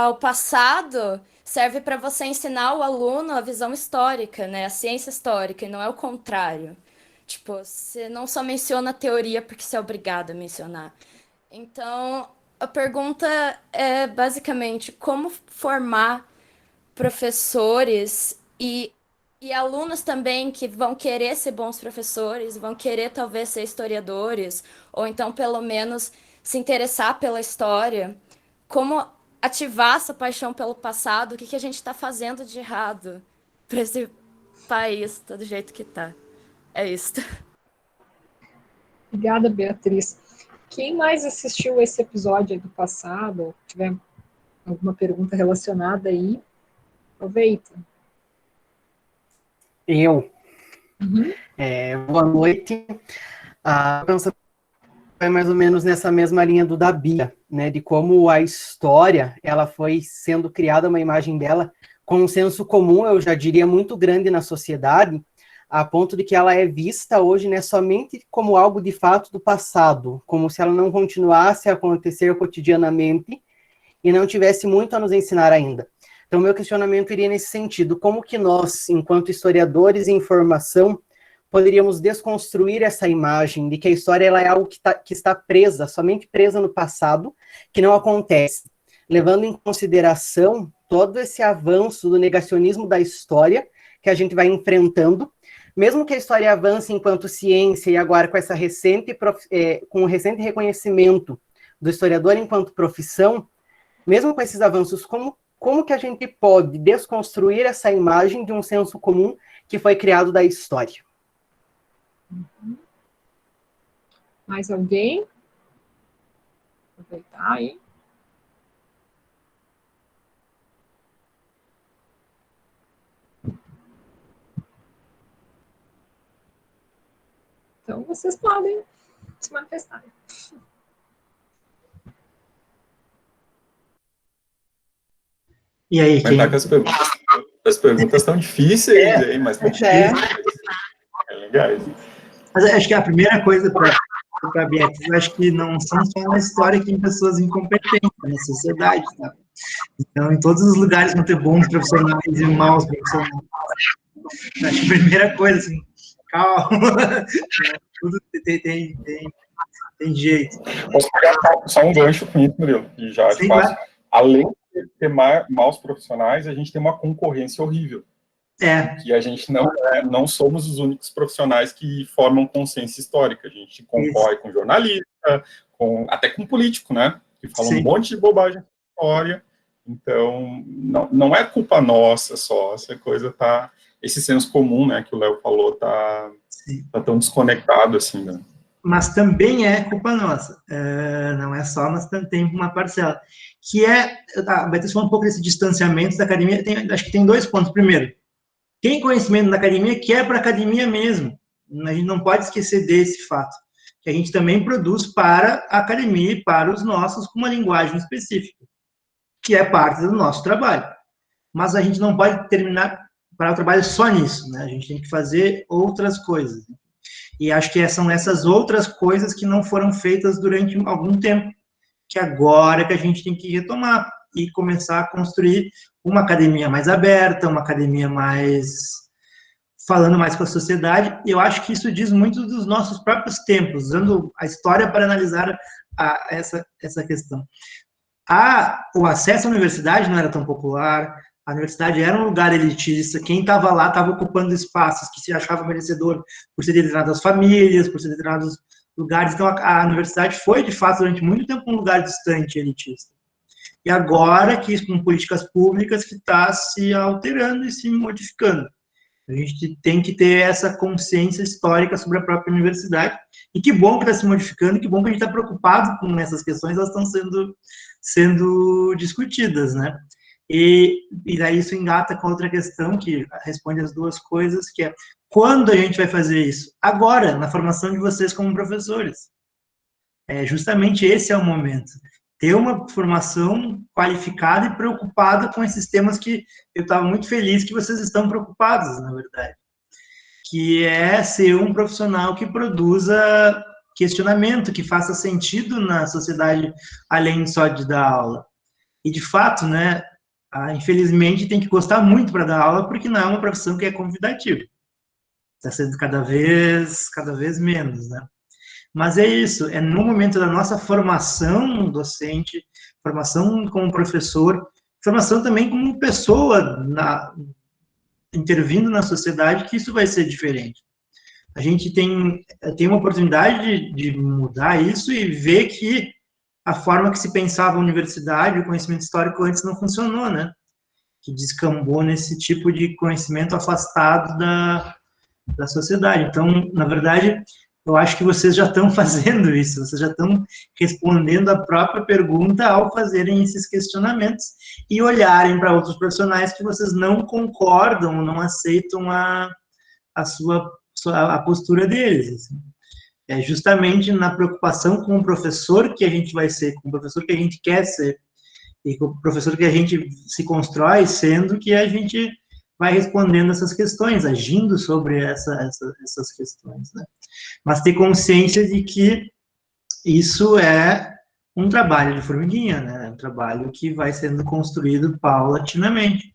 o passado serve para você ensinar o aluno a visão histórica, né? A ciência histórica, e não é o contrário. Tipo, você não só menciona a teoria porque você é obrigado a mencionar. Então, a pergunta é basicamente como formar professores e alunos também que vão querer ser bons professores, vão querer talvez ser historiadores, ou então pelo menos se interessar pela história. Como ativar essa paixão pelo passado? O que a gente está fazendo de errado para esse país, tá do jeito que tá? É isso. Obrigada, Beatriz. Quem mais assistiu esse episódio aí do passado, ou tiver alguma pergunta relacionada aí, aproveita. Eu. Uhum. Boa noite. A pensa foi mais ou menos nessa mesma linha do da Bia, né, de como a história, ela foi sendo criada, uma imagem dela, com um senso comum, eu já diria, muito grande na sociedade, a ponto de que ela é vista hoje, né, somente como algo de fato do passado, como se ela não continuasse a acontecer cotidianamente e não tivesse muito a nos ensinar ainda. Então, meu questionamento iria nesse sentido, como que nós, enquanto historiadores em formação, poderíamos desconstruir essa imagem de que a história ela é algo que está presa, somente presa no passado, que não acontece, levando em consideração todo esse avanço do negacionismo da história que a gente vai enfrentando, mesmo que a história avance enquanto ciência e agora com essa com o recente reconhecimento do historiador enquanto profissão, mesmo com esses avanços, como que a gente pode desconstruir essa imagem de um senso comum que foi criado da história? Mais alguém? Aproveitar aí. Então, vocês podem se manifestar. E aí, quem? As perguntas estão difíceis, aí, mas estão difíceis. Legais. Mas acho que a primeira coisa para a Beatriz, eu acho que não são só na história que tem pessoas incompetentes, na sociedade, tá? Então, em todos os lugares vão ter bons profissionais e maus profissionais. Acho que a primeira coisa, assim, calma, tudo tem jeito. Posso pegar só um gancho com isso, Murilo, e já te faço. Além de ter maus profissionais, a gente tem uma concorrência horrível. Que a gente não somos os únicos profissionais que formam consciência histórica. A gente concorre com jornalista, até com político, né? Que falam um monte de bobagem na história. Então, não é culpa nossa só. Essa coisa tá... Esse senso comum, né, que o Léo falou, tá tão desconectado, assim, né? Mas também é culpa nossa. Não é só, mas tem uma parcela. Que vai ter só um pouco desse distanciamento da academia. Acho que tem 2 pontos. Primeiro, tem conhecimento da academia que é para a academia mesmo. A gente não pode esquecer desse fato. Que a gente também produz para a academia e para os nossos com uma linguagem específica, que é parte do nosso trabalho. Mas a gente não pode terminar para o trabalho só nisso, né? A gente tem que fazer outras coisas. E acho que são essas outras coisas que não foram feitas durante algum tempo, que agora que a gente tem que retomar e começar a construir uma academia mais aberta, uma academia mais... falando mais com a sociedade. Eu acho que isso diz muito dos nossos próprios tempos, usando a história para analisar essa questão. O acesso à universidade não era tão popular, a universidade era um lugar elitista, quem estava lá estava ocupando espaços que se achava merecedor por ser de determinadas famílias, por ser de determinados lugares. Então, a universidade foi, de fato, durante muito tempo, um lugar distante, elitista. E agora, que com políticas públicas, que está se alterando e se modificando. A gente tem que ter essa consciência histórica sobre a própria universidade. E que bom que está se modificando, e que bom que a gente está preocupado com essas questões, elas estão sendo discutidas, né? E daí isso engata com outra questão, que responde as duas coisas, que é, quando a gente vai fazer isso? Agora, na formação de vocês como professores. Justamente esse é o momento. Ter uma formação qualificada e preocupada com esses temas que eu estava muito feliz que vocês estão preocupados, na verdade. Que é ser um profissional que produza, questionamento que faça sentido na sociedade, além só de dar aula. E, de fato, né, infelizmente, tem que gostar muito para dar aula, porque não é uma profissão que é convidativa. Está sendo cada vez menos, né? Mas é isso, é no momento da nossa formação docente, formação como professor, formação também como pessoa intervindo na sociedade, que isso vai ser diferente. A gente tem uma oportunidade de mudar isso e ver que a forma que se pensava a universidade, o conhecimento histórico antes não funcionou, né? Que descambou nesse tipo de conhecimento afastado da sociedade. Então, na verdade, eu acho que vocês já estão fazendo isso, vocês já estão respondendo a própria pergunta ao fazerem esses questionamentos e olharem para outros profissionais que vocês não concordam, não aceitam a postura deles. Assim. É justamente na preocupação com o professor que a gente vai ser, com o professor que a gente quer ser, e com o professor que a gente se constrói sendo, que a gente vai respondendo essas questões, agindo sobre essas questões, né? Mas ter consciência de que isso é um trabalho de formiguinha, né? Um trabalho que vai sendo construído paulatinamente,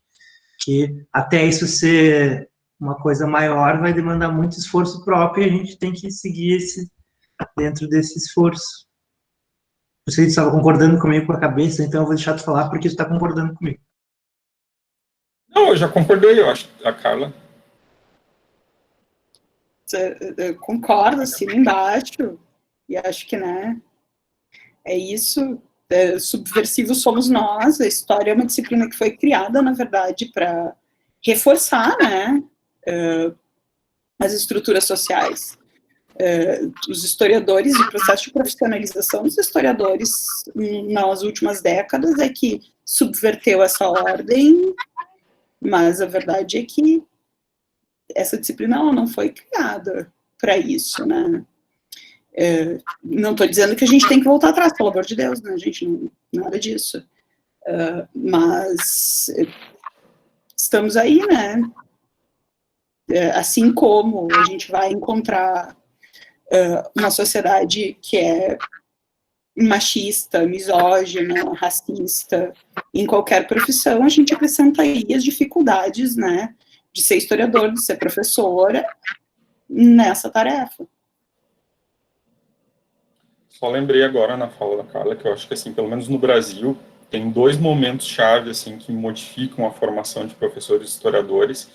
que até isso ser uma coisa maior vai demandar muito esforço próprio e a gente tem que seguir dentro desse esforço. Você estava concordando comigo com a cabeça, então eu vou deixar tu falar porque tu está concordando comigo. Não, eu já concordei, eu acho, a Carla. Eu concordo, assim, embaixo, e acho que, né, é isso, subversivos somos nós, a história é uma disciplina que foi criada, na verdade, para reforçar, né, as estruturas sociais. Os historiadores, o processo de profissionalização dos historiadores nas últimas décadas é que subverteu essa ordem, mas a verdade é que essa disciplina ela não foi criada para isso, né? Não estou dizendo que a gente tem que voltar atrás, pelo amor de Deus, né, gente? Não, nada disso. Mas estamos aí, né? Assim como a gente vai encontrar uma sociedade que é machista, misógina, racista, em qualquer profissão, a gente acrescenta aí as dificuldades, né, de ser historiador, de ser professora, nessa tarefa. Só lembrei agora na fala da Carla que eu acho que, assim, pelo menos no Brasil, tem 2 momentos-chave, assim, que modificam a formação de professores historiadores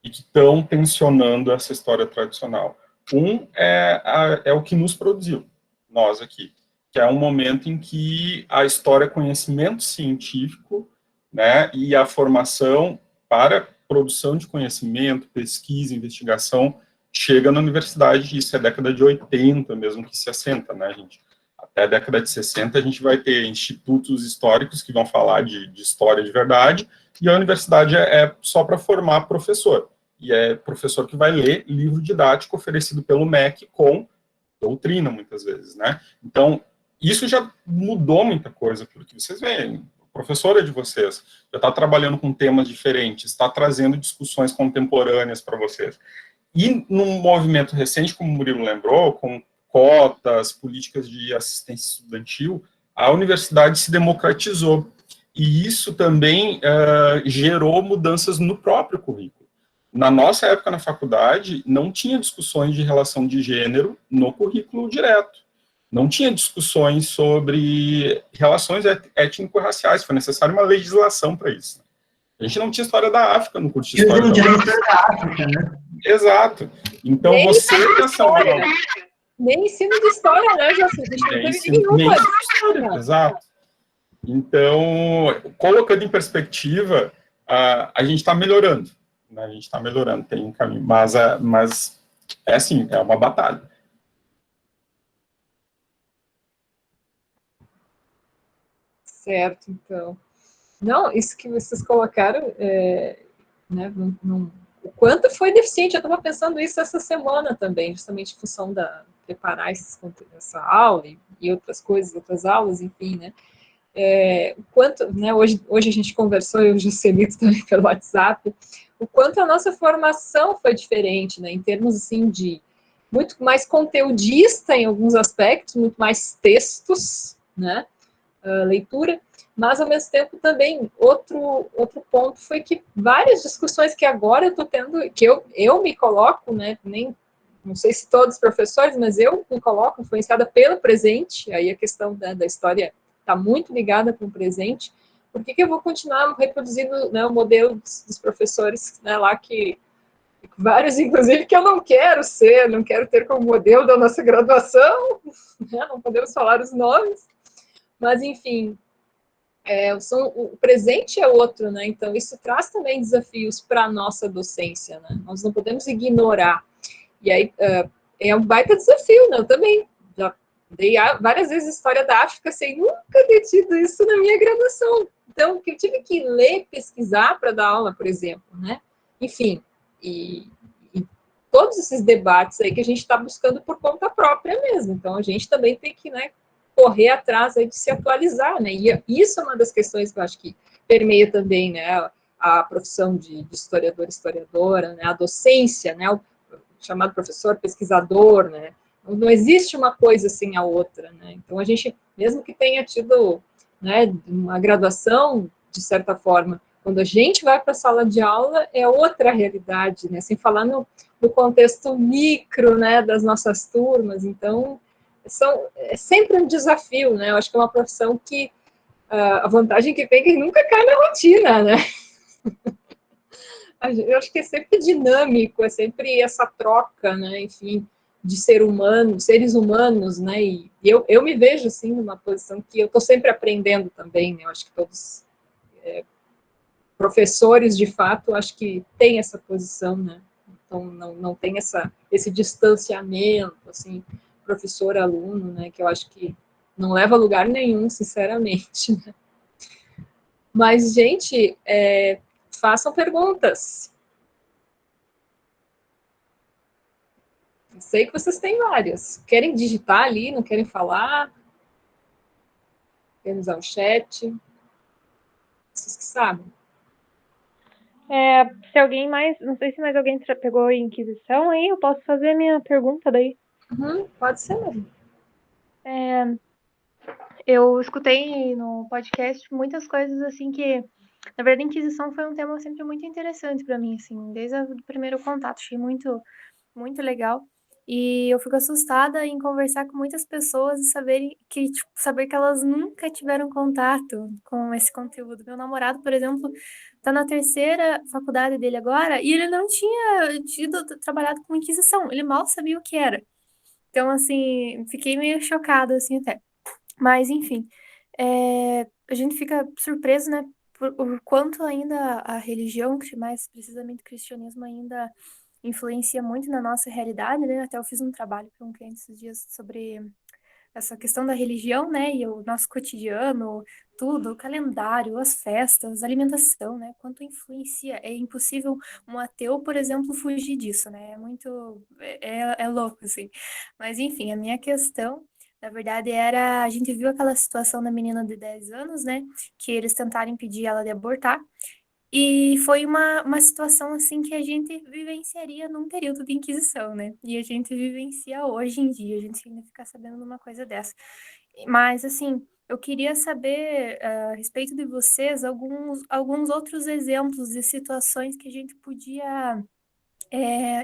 e que estão tensionando essa história tradicional. Um é o que nos produziu, nós aqui, que é um momento em que a história é conhecimento científico, né, e a formação para produção de conhecimento, pesquisa, investigação, chega na universidade, isso é década de 80, mesmo que 60, né, gente? Até a década de 60 a gente vai ter institutos históricos que vão falar de história de verdade, e a universidade é só para formar professor. E é professor que vai ler livro didático oferecido pelo MEC com doutrina, muitas vezes, né? Então, isso já mudou muita coisa, porque vocês veem, a professora de vocês já está trabalhando com temas diferentes, está trazendo discussões contemporâneas para vocês. E num movimento recente, como o Murilo lembrou, com cotas, políticas de assistência estudantil, a universidade se democratizou. E isso também gerou mudanças no próprio currículo. Na nossa época na faculdade, não tinha discussões de relação de gênero no currículo direto. Não tinha discussões sobre relações étnico-raciais, foi necessária uma legislação para isso. A gente não tinha história da África no curso de história. Não tinha história da África, né? Exato. Então, nem você... Nem ensino de história, né, José? Exato. Então, colocando em perspectiva, a gente está melhorando. Né? A gente está melhorando, tem um caminho. Mas é assim, é uma batalha. Certo, então. Não, isso que vocês colocaram, né, o quanto foi deficiente, eu estava pensando isso essa semana também, justamente em função da preparar essa aula e outras coisas, outras aulas, enfim, né, o quanto, né, hoje a gente conversou, eu e o Juscelito também pelo WhatsApp, o quanto a nossa formação foi diferente, né, em termos, assim, de muito mais conteudista em alguns aspectos, muito mais textos, né, leitura, mas, ao mesmo tempo, também, outro ponto foi que várias discussões que agora eu estou tendo, que eu me coloco, né, não sei se todos os professores, mas eu me coloco influenciada pelo presente, aí a questão da história está muito ligada com o presente. Por que eu vou continuar reproduzindo, né, o modelo dos professores, né, lá que vários, inclusive, que eu não quero ser, não quero ter como modelo da nossa graduação, né, não podemos falar os nomes, mas, enfim, o presente é outro, né, então isso traz também desafios para a nossa docência, né, nós não podemos ignorar. E aí é um baita desafio, né, eu também já dei várias vezes história da África sem nunca ter tido isso na minha graduação, então eu tive que ler, pesquisar para dar aula, por exemplo, né, enfim, e todos esses debates aí que a gente está buscando por conta própria mesmo, então a gente também tem que, né, correr atrás aí de se atualizar, né, e isso é uma das questões que eu acho que permeia também, né, a profissão de historiador, historiadora, né, a docência, né, o chamado professor, pesquisador, né, não existe uma coisa sem a outra, né, então a gente, mesmo que tenha tido, né, uma graduação, de certa forma, quando a gente vai para a sala de aula, é outra realidade, né, sem falar no contexto micro, né, das nossas turmas, então, é sempre um desafio, né, eu acho que é uma profissão que, a vantagem que tem é que nunca cai na rotina, né, eu acho que é sempre dinâmico, é sempre essa troca, né, enfim, de seres humanos, né, e eu me vejo, assim, numa posição que eu estou sempre aprendendo também, né, eu acho que todos professores, de fato, acho que tem essa posição, né, então não tem esse distanciamento, assim, professor-aluno, né, que eu acho que não leva a lugar nenhum, sinceramente, né. Mas, gente, façam perguntas. Sei que vocês têm várias. Querem digitar ali, não querem falar? Querem usar o chat? Vocês que sabem. Se alguém mais, não sei se mais alguém pegou a Inquisição aí, eu posso fazer minha pergunta daí. Pode ser mesmo. Eu escutei no podcast muitas coisas assim que, na verdade, a Inquisição foi um tema sempre muito interessante para mim, assim, desde o primeiro contato, achei muito, muito legal. E eu fico assustada em conversar com muitas pessoas e saber que elas nunca tiveram contato com esse conteúdo. Meu namorado, por exemplo, tá na terceira faculdade dele agora e ele não tinha trabalhado com Inquisição, ele mal sabia o que era. Então, assim, fiquei meio chocada, assim, até. Mas, enfim, a gente fica surpreso, né, por o quanto ainda a religião, mais precisamente o cristianismo, ainda influencia muito na nossa realidade, né? Até eu fiz um trabalho para um cliente esses dias sobre essa questão da religião, né? E o nosso cotidiano, tudo, o calendário, as festas, a alimentação, né? Quanto influencia. É impossível um ateu, por exemplo, fugir disso, né? É muito. É louco, assim. Mas, enfim, a minha questão. Na verdade, a gente viu aquela situação da menina de 10 anos, né? Que eles tentaram impedir ela de abortar. E foi uma situação assim que a gente vivenciaria num período de Inquisição, né? E a gente vivencia hoje em dia, a gente ainda fica sabendo de uma coisa dessa. Mas, assim, eu queria saber, a respeito de vocês, alguns outros exemplos de situações que a gente podia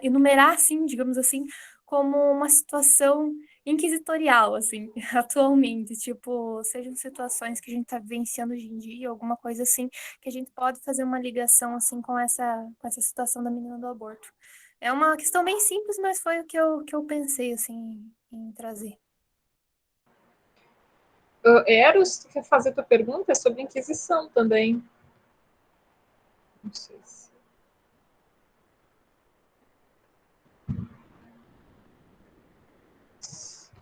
enumerar, assim, digamos assim, como uma situação inquisitorial, assim, atualmente, tipo, sejam situações que a gente está vivenciando hoje em dia, alguma coisa assim, que a gente pode fazer uma ligação, assim, com essa situação da menina do aborto. É uma questão bem simples, mas foi o que eu pensei, assim, em trazer. Eros, tu quer fazer tua pergunta? É sobre Inquisição também. Não sei se...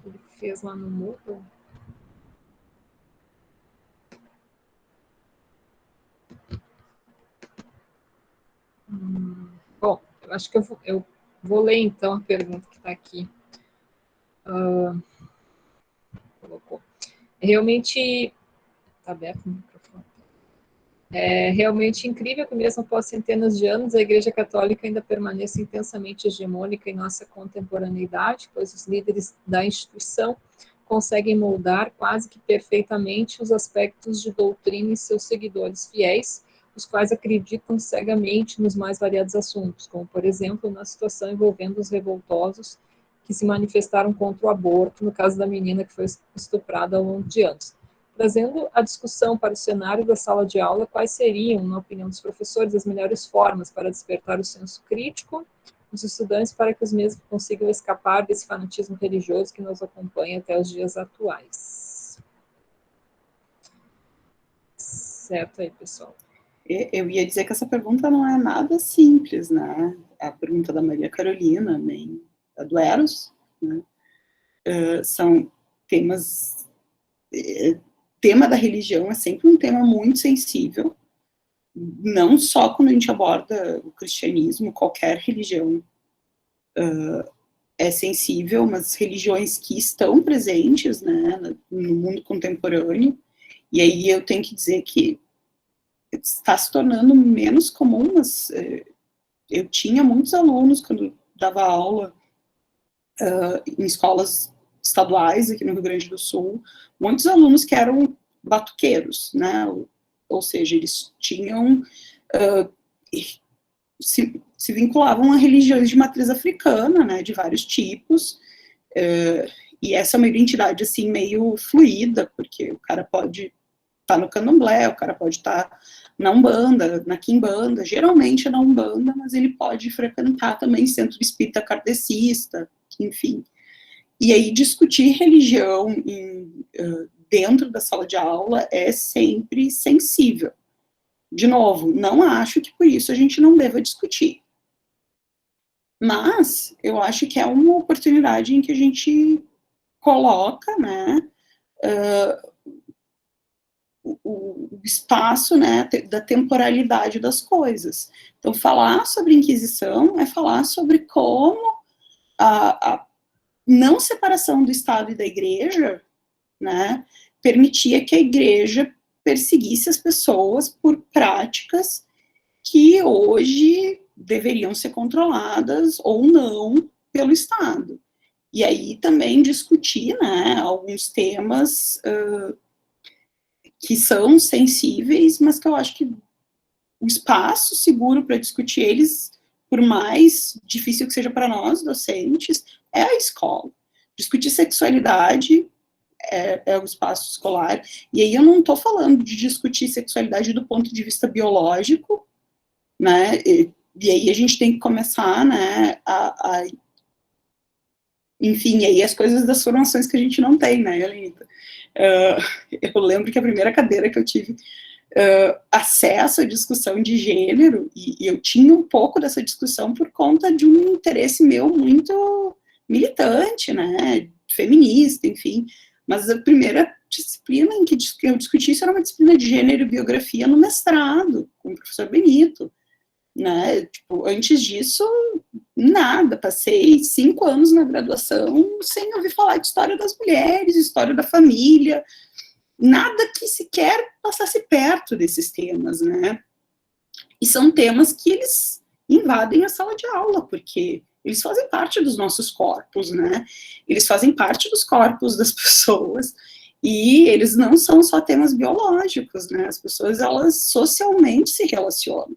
Ele fez lá no Moodle. Bom, eu acho que eu vou ler então a pergunta que está aqui. Colocou. Realmente. Está aberto o microfone. É realmente incrível que mesmo após centenas de anos, a Igreja Católica ainda permaneça intensamente hegemônica em nossa contemporaneidade, pois os líderes da instituição conseguem moldar quase que perfeitamente os aspectos de doutrina em seus seguidores fiéis, os quais acreditam cegamente nos mais variados assuntos, como, por exemplo, na situação envolvendo os revoltosos que se manifestaram contra o aborto, no caso da menina que foi estuprada ao longo de anos. Trazendo a discussão para o cenário da sala de aula, quais seriam, na opinião dos professores, as melhores formas para despertar o senso crítico dos estudantes para que os mesmos consigam escapar desse fanatismo religioso que nos acompanha até os dias atuais? Certo aí, pessoal. Eu ia dizer que essa pergunta não é nada simples, né? A pergunta da Maria Carolina, nem a do Eros, né? São temas... tema da religião é sempre um tema muito sensível, não só quando a gente aborda o cristianismo, qualquer religião é sensível, mas religiões que estão presentes, né, no mundo contemporâneo, e aí eu tenho que dizer que está se tornando menos comum, mas eu tinha muitos alunos quando dava aula em escolas estaduais aqui no Rio Grande do Sul, muitos alunos que eram batuqueiros, né, ou seja, eles tinham, se vinculavam a religiões de matriz africana, né, de vários tipos, e essa é uma identidade, assim, meio fluida, porque o cara pode estar no candomblé, o cara pode estar na Umbanda, na Quimbanda, geralmente é na Umbanda, mas ele pode frequentar também centro espírita kardecista, enfim. E aí discutir religião dentro da sala de aula é sempre sensível. De novo, não acho que por isso a gente não deva discutir. Mas eu acho que é uma oportunidade em que a gente coloca, né, o espaço, né, da temporalidade das coisas. Então, falar sobre Inquisição é falar sobre como a não separação do Estado e da Igreja, né, permitia que a Igreja perseguisse as pessoas por práticas que hoje deveriam ser controladas ou não pelo Estado. E aí também discutir, né, alguns temas que são sensíveis, mas que eu acho que o espaço seguro para discutir eles, por mais difícil que seja para nós, docentes, é a escola. Discutir sexualidade é o espaço escolar, e aí eu não estou falando de discutir sexualidade do ponto de vista biológico, né, e aí a gente tem que começar, né, enfim, aí as coisas das formações que a gente não tem, né, Elenita? Eu lembro que a primeira cadeira que eu tive acesso à discussão de gênero, e eu tinha um pouco dessa discussão por conta de um interesse meu muito militante, né, feminista, enfim, mas a primeira disciplina em que eu discuti isso era uma disciplina de gênero e biografia no mestrado, com o professor Benito, né, tipo, antes disso, nada, passei 5 anos na graduação sem ouvir falar de história das mulheres, história da família, nada que sequer passasse perto desses temas, né, e são temas que eles invadem a sala de aula, porque eles fazem parte dos nossos corpos, né, eles fazem parte dos corpos das pessoas, e eles não são só temas biológicos, né, as pessoas, elas socialmente se relacionam.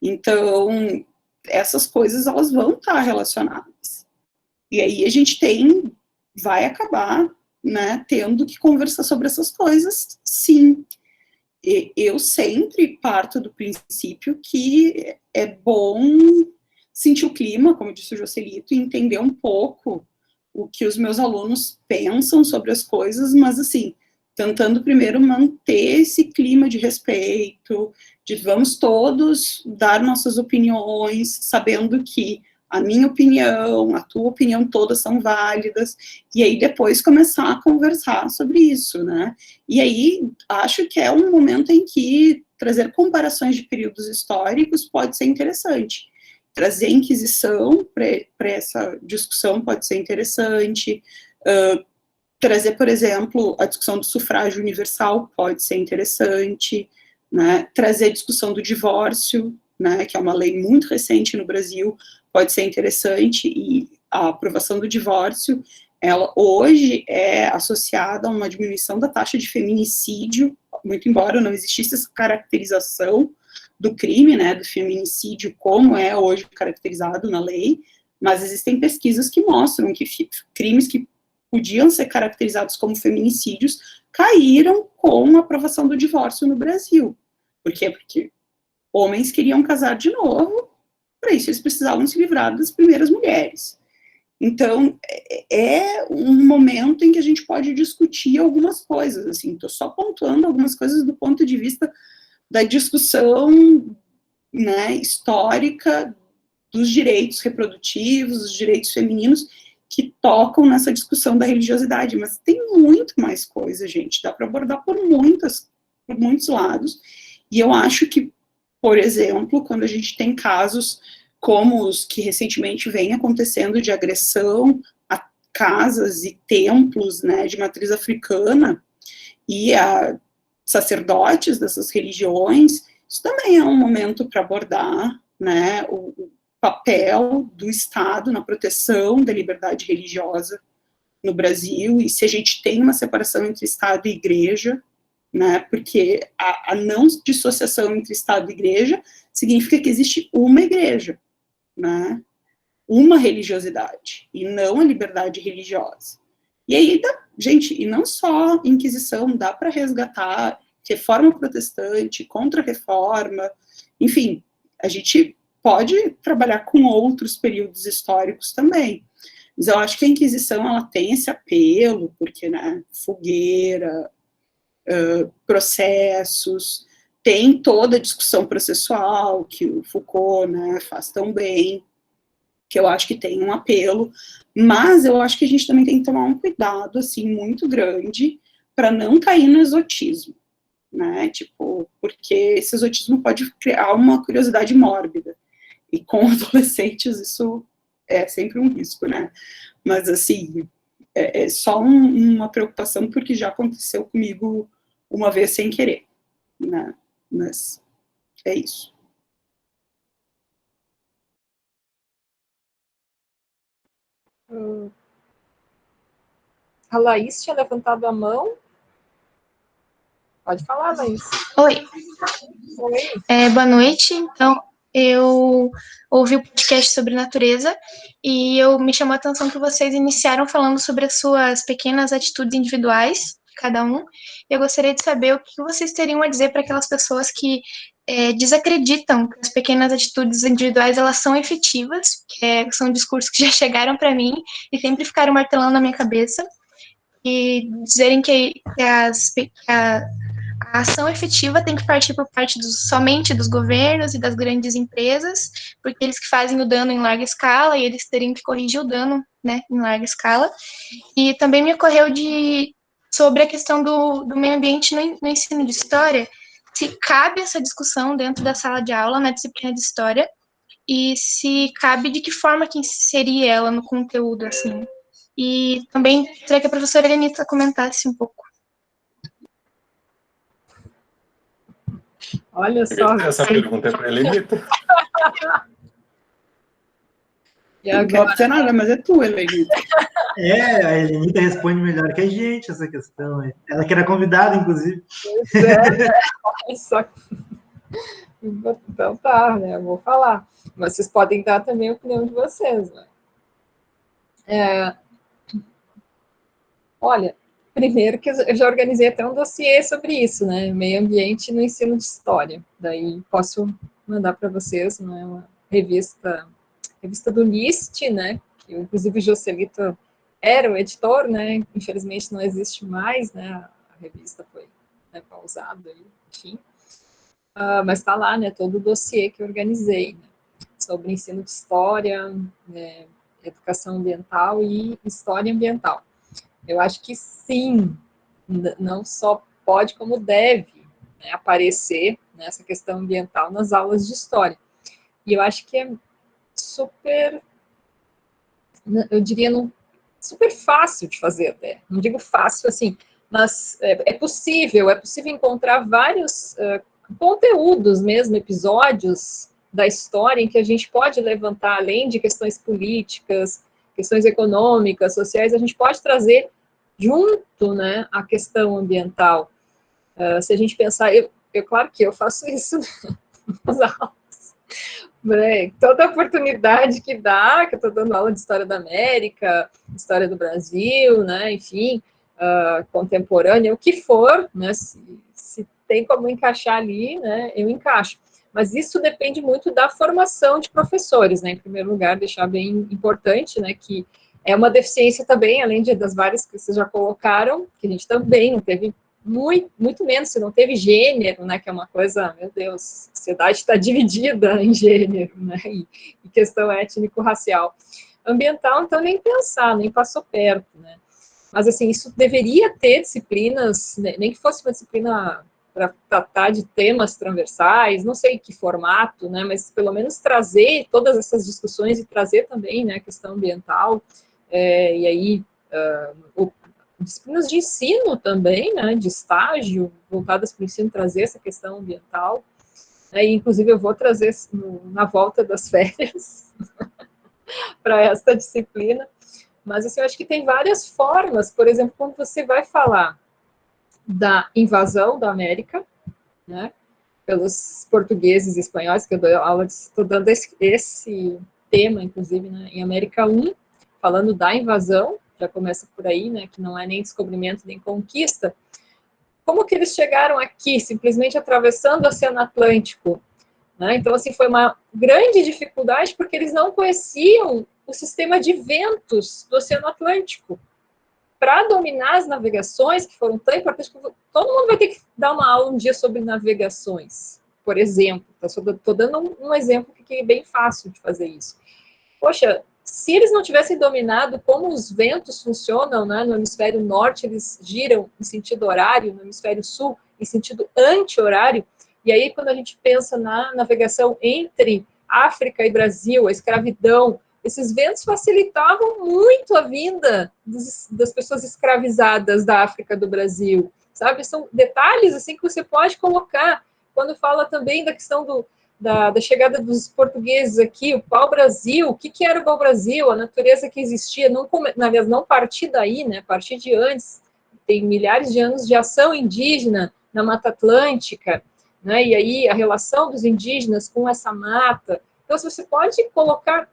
Então, essas coisas, elas vão estar relacionadas. E aí a gente vai acabar, né, tendo que conversar sobre essas coisas, sim. E eu sempre parto do princípio que é bom sentir o clima, como disse o Joselito, e entender um pouco o que os meus alunos pensam sobre as coisas, mas assim, tentando primeiro manter esse clima de respeito, de vamos todos dar nossas opiniões, sabendo que a minha opinião, a tua opinião, todas são válidas, e aí depois começar a conversar sobre isso, né? E aí, acho que é um momento em que trazer comparações de períodos históricos pode ser interessante. Trazer a Inquisição para essa discussão pode ser interessante, trazer, por exemplo, a discussão do sufrágio universal pode ser interessante, né? Trazer a discussão do divórcio, né, que é uma lei muito recente no Brasil, pode ser interessante, e a aprovação do divórcio, ela hoje é associada a uma diminuição da taxa de feminicídio, muito embora não existisse essa caracterização do crime, né, do feminicídio, como é hoje caracterizado na lei, mas existem pesquisas que mostram que crimes que podiam ser caracterizados como feminicídios caíram com a aprovação do divórcio no Brasil. Por quê? Porque homens queriam casar de novo, para isso eles precisavam se livrar das primeiras mulheres. Então, é um momento em que a gente pode discutir algumas coisas, assim, estou só pontuando algumas coisas do ponto de vista da discussão, né, histórica dos direitos reprodutivos, dos direitos femininos, que tocam nessa discussão da religiosidade, mas tem muito mais coisa, gente, dá para abordar por muitos lados, e eu acho que, por exemplo, quando a gente tem casos como os que recentemente vem acontecendo de agressão a casas e templos, né, de matriz africana, e a sacerdotes dessas religiões, isso também é um momento para abordar, né, o papel do Estado na proteção da liberdade religiosa no Brasil, e se a gente tem uma separação entre Estado e Igreja, né, porque a não dissociação entre Estado e Igreja significa que existe uma igreja, né, uma religiosidade, e não a liberdade religiosa. E aí, gente, e não só Inquisição, dá para resgatar Reforma Protestante, Contra-Reforma, enfim, a gente pode trabalhar com outros períodos históricos também. Mas eu acho que a Inquisição, ela tem esse apelo, porque, né, fogueira, processos, tem toda a discussão processual que o Foucault, né, faz tão bem, que eu acho que tem um apelo, mas eu acho que a gente também tem que tomar um cuidado, assim, muito grande, para não cair no exotismo, né, tipo, porque esse exotismo pode criar uma curiosidade mórbida, e com adolescentes isso é sempre um risco, né, mas, assim, é só uma preocupação, porque já aconteceu comigo uma vez sem querer, né, mas é isso. A Laís tinha levantado a mão. Pode falar, Laís. Oi. Oi. Boa noite. Então, eu ouvi o podcast sobre natureza e me chamou a atenção que vocês iniciaram falando sobre as suas pequenas atitudes individuais, cada um. Eu gostaria de saber o que vocês teriam a dizer para aquelas pessoas que desacreditam que as pequenas atitudes individuais elas são efetivas, que são discursos que já chegaram para mim e sempre ficaram martelando na minha cabeça, e dizerem que a ação efetiva tem que partir por parte somente dos governos e das grandes empresas, porque eles que fazem o dano em larga escala e eles teriam que corrigir o dano, né, em larga escala. E também me ocorreu sobre a questão do meio ambiente no ensino de história, se cabe essa discussão dentro da sala de aula, na disciplina de história, e se cabe de que forma que inserir ela no conteúdo, assim. E também queria que a professora Elenita comentasse um pouco. Olha só. Essa pergunta é para a Elenita. Não vou dizer nada, mas é tu, Elenita. A Elenita responde melhor que a gente essa questão. Ela que era convidada, inclusive. Só que... Então tá, né? Eu vou falar. Mas vocês podem dar também a opinião de vocês, né? Olha, primeiro que eu já organizei até um dossiê sobre isso, né? Meio ambiente no ensino de história. Daí posso mandar para vocês, né? Uma revista do LIST, né? Que inclusive o Joselito era o editor, né? Infelizmente não existe mais, né? A revista foi, né, pausada, enfim. Mas está lá, né? Todo o dossiê que eu organizei, né, sobre ensino de história, né, educação ambiental e história ambiental. Eu acho que sim, não só pode, como deve, né, aparecer nessa questão ambiental nas aulas de história. E eu acho que é super, eu diria, super fácil de fazer até. Não digo fácil assim, mas é possível encontrar vários conteúdos mesmo, episódios da história em que a gente pode levantar, além de questões políticas, questões econômicas, sociais, a gente pode trazer junto, né, a questão ambiental. Se a gente pensar, claro que eu faço isso nas aulas, né, toda oportunidade que dá, que eu estou dando aula de História da América, História do Brasil, né, enfim, contemporânea, o que for, né, se tem como encaixar ali, né, eu encaixo. Mas isso depende muito da formação de professores, né, em primeiro lugar, deixar bem importante, né, que é uma deficiência também, além das várias que vocês já colocaram, que a gente também não teve muito menos, se não teve gênero, né, que é uma coisa, meu Deus, a sociedade está dividida em gênero, né, e questão étnico-racial. Ambiental, então, nem pensar, nem passou perto, né. Mas, assim, isso deveria ter disciplinas, nem que fosse uma disciplina para tratar de temas transversais, não sei que formato, né, mas pelo menos trazer todas essas discussões e trazer também, né, a questão ambiental, e aí, disciplinas de ensino também, né, de estágio, voltadas para o ensino, trazer essa questão ambiental, e inclusive eu vou trazer na volta das férias para essa disciplina, mas assim, eu acho que tem várias formas, por exemplo, quando você vai falar da invasão da América, né, pelos portugueses e espanhóis, que eu dou aula, estou dando esse tema, inclusive, né, em América 1, falando da invasão, já começa por aí, né, que não é nem descobrimento, nem conquista. Como que eles chegaram aqui, simplesmente atravessando o Oceano Atlântico? Né? Então, assim, foi uma grande dificuldade, porque eles não conheciam o sistema de ventos do Oceano Atlântico. Para dominar as navegações, que foram tão importantes, todo mundo vai ter que dar uma aula um dia sobre navegações, por exemplo. Estou dando um exemplo que é bem fácil de fazer isso. Poxa, se eles não tivessem dominado como os ventos funcionam, né, no hemisfério norte, eles giram em sentido horário, no hemisfério sul, em sentido anti-horário, e aí quando a gente pensa na navegação entre África e Brasil, a escravidão, esses ventos facilitavam muito a vinda das pessoas escravizadas da África do Brasil, sabe? São detalhes assim que você pode colocar quando fala também da questão da chegada dos portugueses aqui, o pau-brasil, o que era o pau-brasil, a natureza que existia, na verdade, não partir daí, né? Partir de antes, tem milhares de anos de ação indígena na Mata Atlântica, né? E aí a relação dos indígenas com essa mata. Então, você pode colocar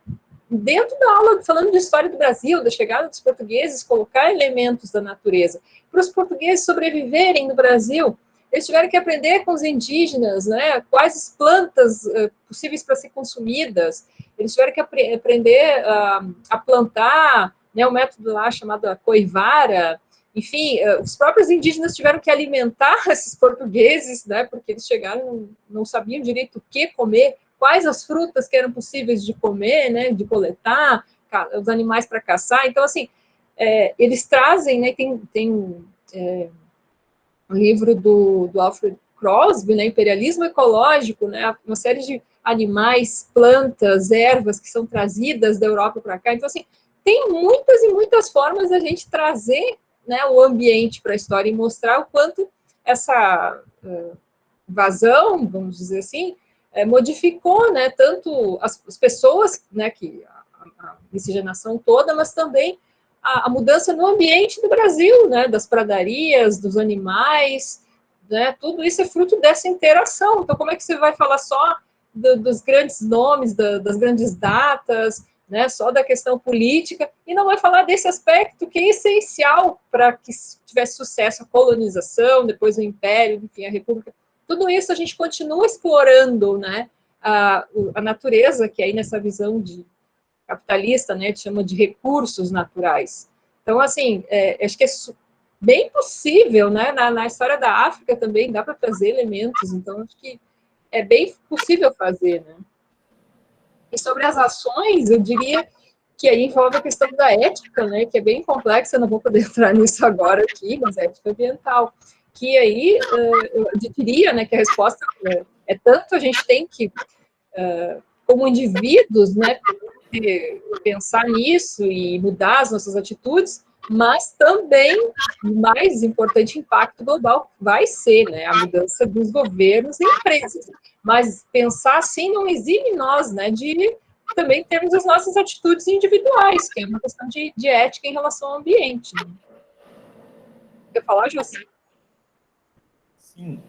dentro da aula, falando de história do Brasil, da chegada dos portugueses, colocar elementos da natureza. Para os portugueses sobreviverem no Brasil, eles tiveram que aprender com os indígenas, né, quais as plantas possíveis para ser consumidas, eles tiveram que aprender a plantar, né, um método lá chamado a coivara, enfim, os próprios indígenas tiveram que alimentar esses portugueses, né, porque eles chegaram, não sabiam direito o que comer, quais as frutas que eram possíveis de comer, né, de coletar, os animais para caçar. Então, assim, eles trazem, né, tem um livro do Alfred Crosby, né, Imperialismo Ecológico, né, uma série de animais, plantas, ervas que são trazidas da Europa para cá. Então, assim, tem muitas e muitas formas da gente trazer, né, o ambiente para a história e mostrar o quanto essa invasão, vamos dizer assim, modificou, né, tanto as pessoas, né, que a miscigenação toda, mas também a mudança no ambiente do Brasil, né, das pradarias, dos animais, né, tudo isso é fruto dessa interação. Então, como é que você vai falar só dos grandes nomes, das grandes datas, né, só da questão política, e não vai falar desse aspecto que é essencial para que tivesse sucesso a colonização, depois o Império, enfim, a República. Tudo isso a gente continua explorando, né, a natureza, que aí nessa visão de capitalista, né, chama de recursos naturais. Então, assim, acho que é bem possível, né, na história da África também dá para trazer elementos, então acho que é bem possível fazer, né. E sobre as ações, eu diria que aí envolve a questão da ética, né, que é bem complexa, eu não vou poder entrar nisso agora aqui, mas ética ambiental, que aí eu diria, né, que a resposta é tanto a gente tem que, como indivíduos, né, pensar nisso e mudar as nossas atitudes, mas também, mais importante, impacto global vai ser, né, a mudança dos governos e empresas. Mas pensar assim não exime nós, né, de também termos as nossas atitudes individuais, que é uma questão de ética em relação ao ambiente. Né? Quer falar, José? Sim.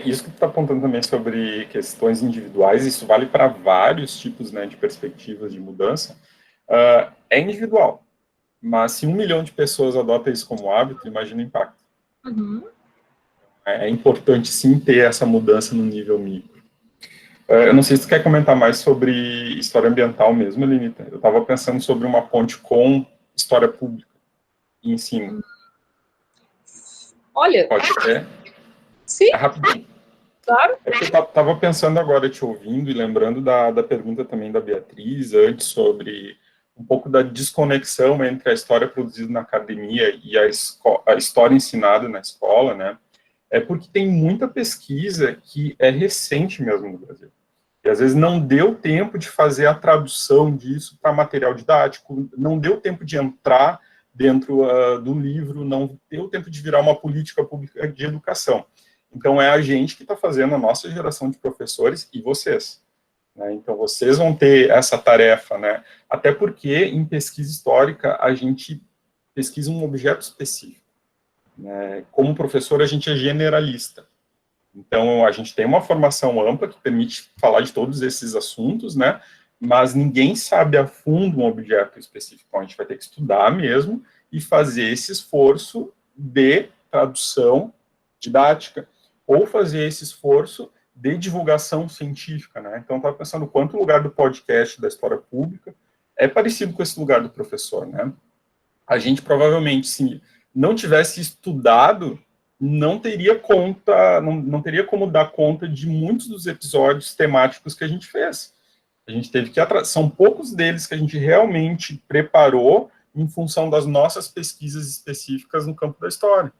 Isso que tu está apontando também sobre questões individuais, isso vale para vários tipos, né, de perspectivas de mudança. É individual, mas se 1 milhão de pessoas adotam isso como hábito, imagina o impacto. Uhum. É importante, sim, ter essa mudança no nível micro. Eu não sei se tu quer comentar mais sobre história ambiental mesmo, Elenita. Eu estava pensando sobre uma ponte com história pública e ensino. Olha... Pode ser? Sim. É rapidinho. Claro. É que eu estava pensando agora, te ouvindo, e lembrando da pergunta também da Beatriz, antes, sobre um pouco da desconexão entre a história produzida na academia e a história ensinada na escola, né? É porque tem muita pesquisa que é recente mesmo no Brasil. E às vezes não deu tempo de fazer a tradução disso para material didático, não deu tempo de entrar dentro do livro, não deu tempo de virar uma política pública de educação. Então, é a gente que está fazendo a nossa geração de professores e vocês. Né? Então, vocês vão ter essa tarefa, né? Até porque, em pesquisa histórica, a gente pesquisa um objeto específico. Né? Como professor, a gente é generalista. Então, a gente tem uma formação ampla que permite falar de todos esses assuntos, né? Mas ninguém sabe a fundo um objeto específico. Então, a gente vai ter que estudar mesmo e fazer esse esforço de tradução didática, ou fazer esse esforço de divulgação científica, né? Então, eu estava pensando quanto o lugar do podcast da história pública é parecido com esse lugar do professor, né? A gente provavelmente, se não tivesse estudado, não teria conta, não teria como dar conta de muitos dos episódios temáticos que a gente fez. A gente teve que são poucos deles que a gente realmente preparou em função das nossas pesquisas específicas no campo da história.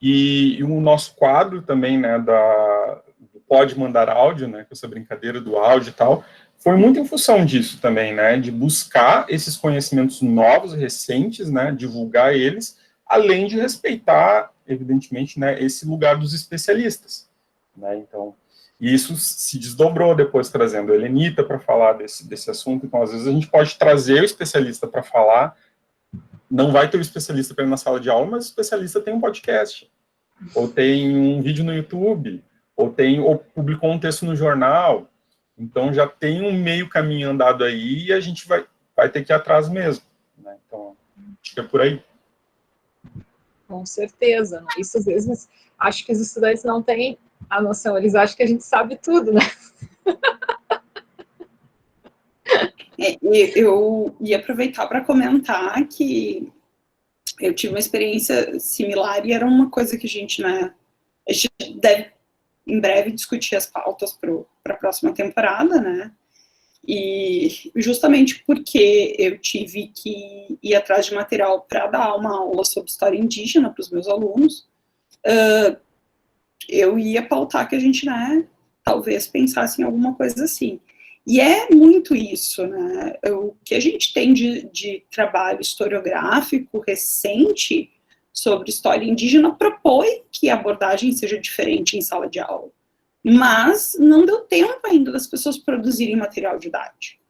E o nosso quadro também, né, do Pode Mandar Áudio, né, com essa brincadeira do áudio e tal, foi muito em função disso também, né, de buscar esses conhecimentos novos, recentes, né, divulgar eles, além de respeitar, evidentemente, né, esse lugar dos especialistas, né, então, isso se desdobrou depois trazendo a Elenita para falar desse assunto, então, às vezes a gente pode trazer o especialista para falar, não vai ter o especialista para ir na sala de aula, mas o especialista tem um podcast, ou tem um vídeo no YouTube, ou publicou um texto no jornal, então já tem um meio caminho andado aí e a gente vai ter que ir atrás mesmo, né? Então, acho que é por aí. Com certeza, né? Isso às vezes, acho que os estudantes não têm a noção, eles acham que a gente sabe tudo, né? Eu ia aproveitar para comentar que eu tive uma experiência similar e era uma coisa que a gente deve em breve discutir as pautas para a próxima temporada, né? E justamente porque eu tive que ir atrás de material para dar uma aula sobre história indígena para os meus alunos, eu ia pautar que a gente, né, talvez pensasse em alguma coisa assim. E é muito isso, né? O que a gente tem de trabalho historiográfico recente sobre história indígena propõe que a abordagem seja diferente em sala de aula. Mas não deu tempo ainda das pessoas produzirem material didático.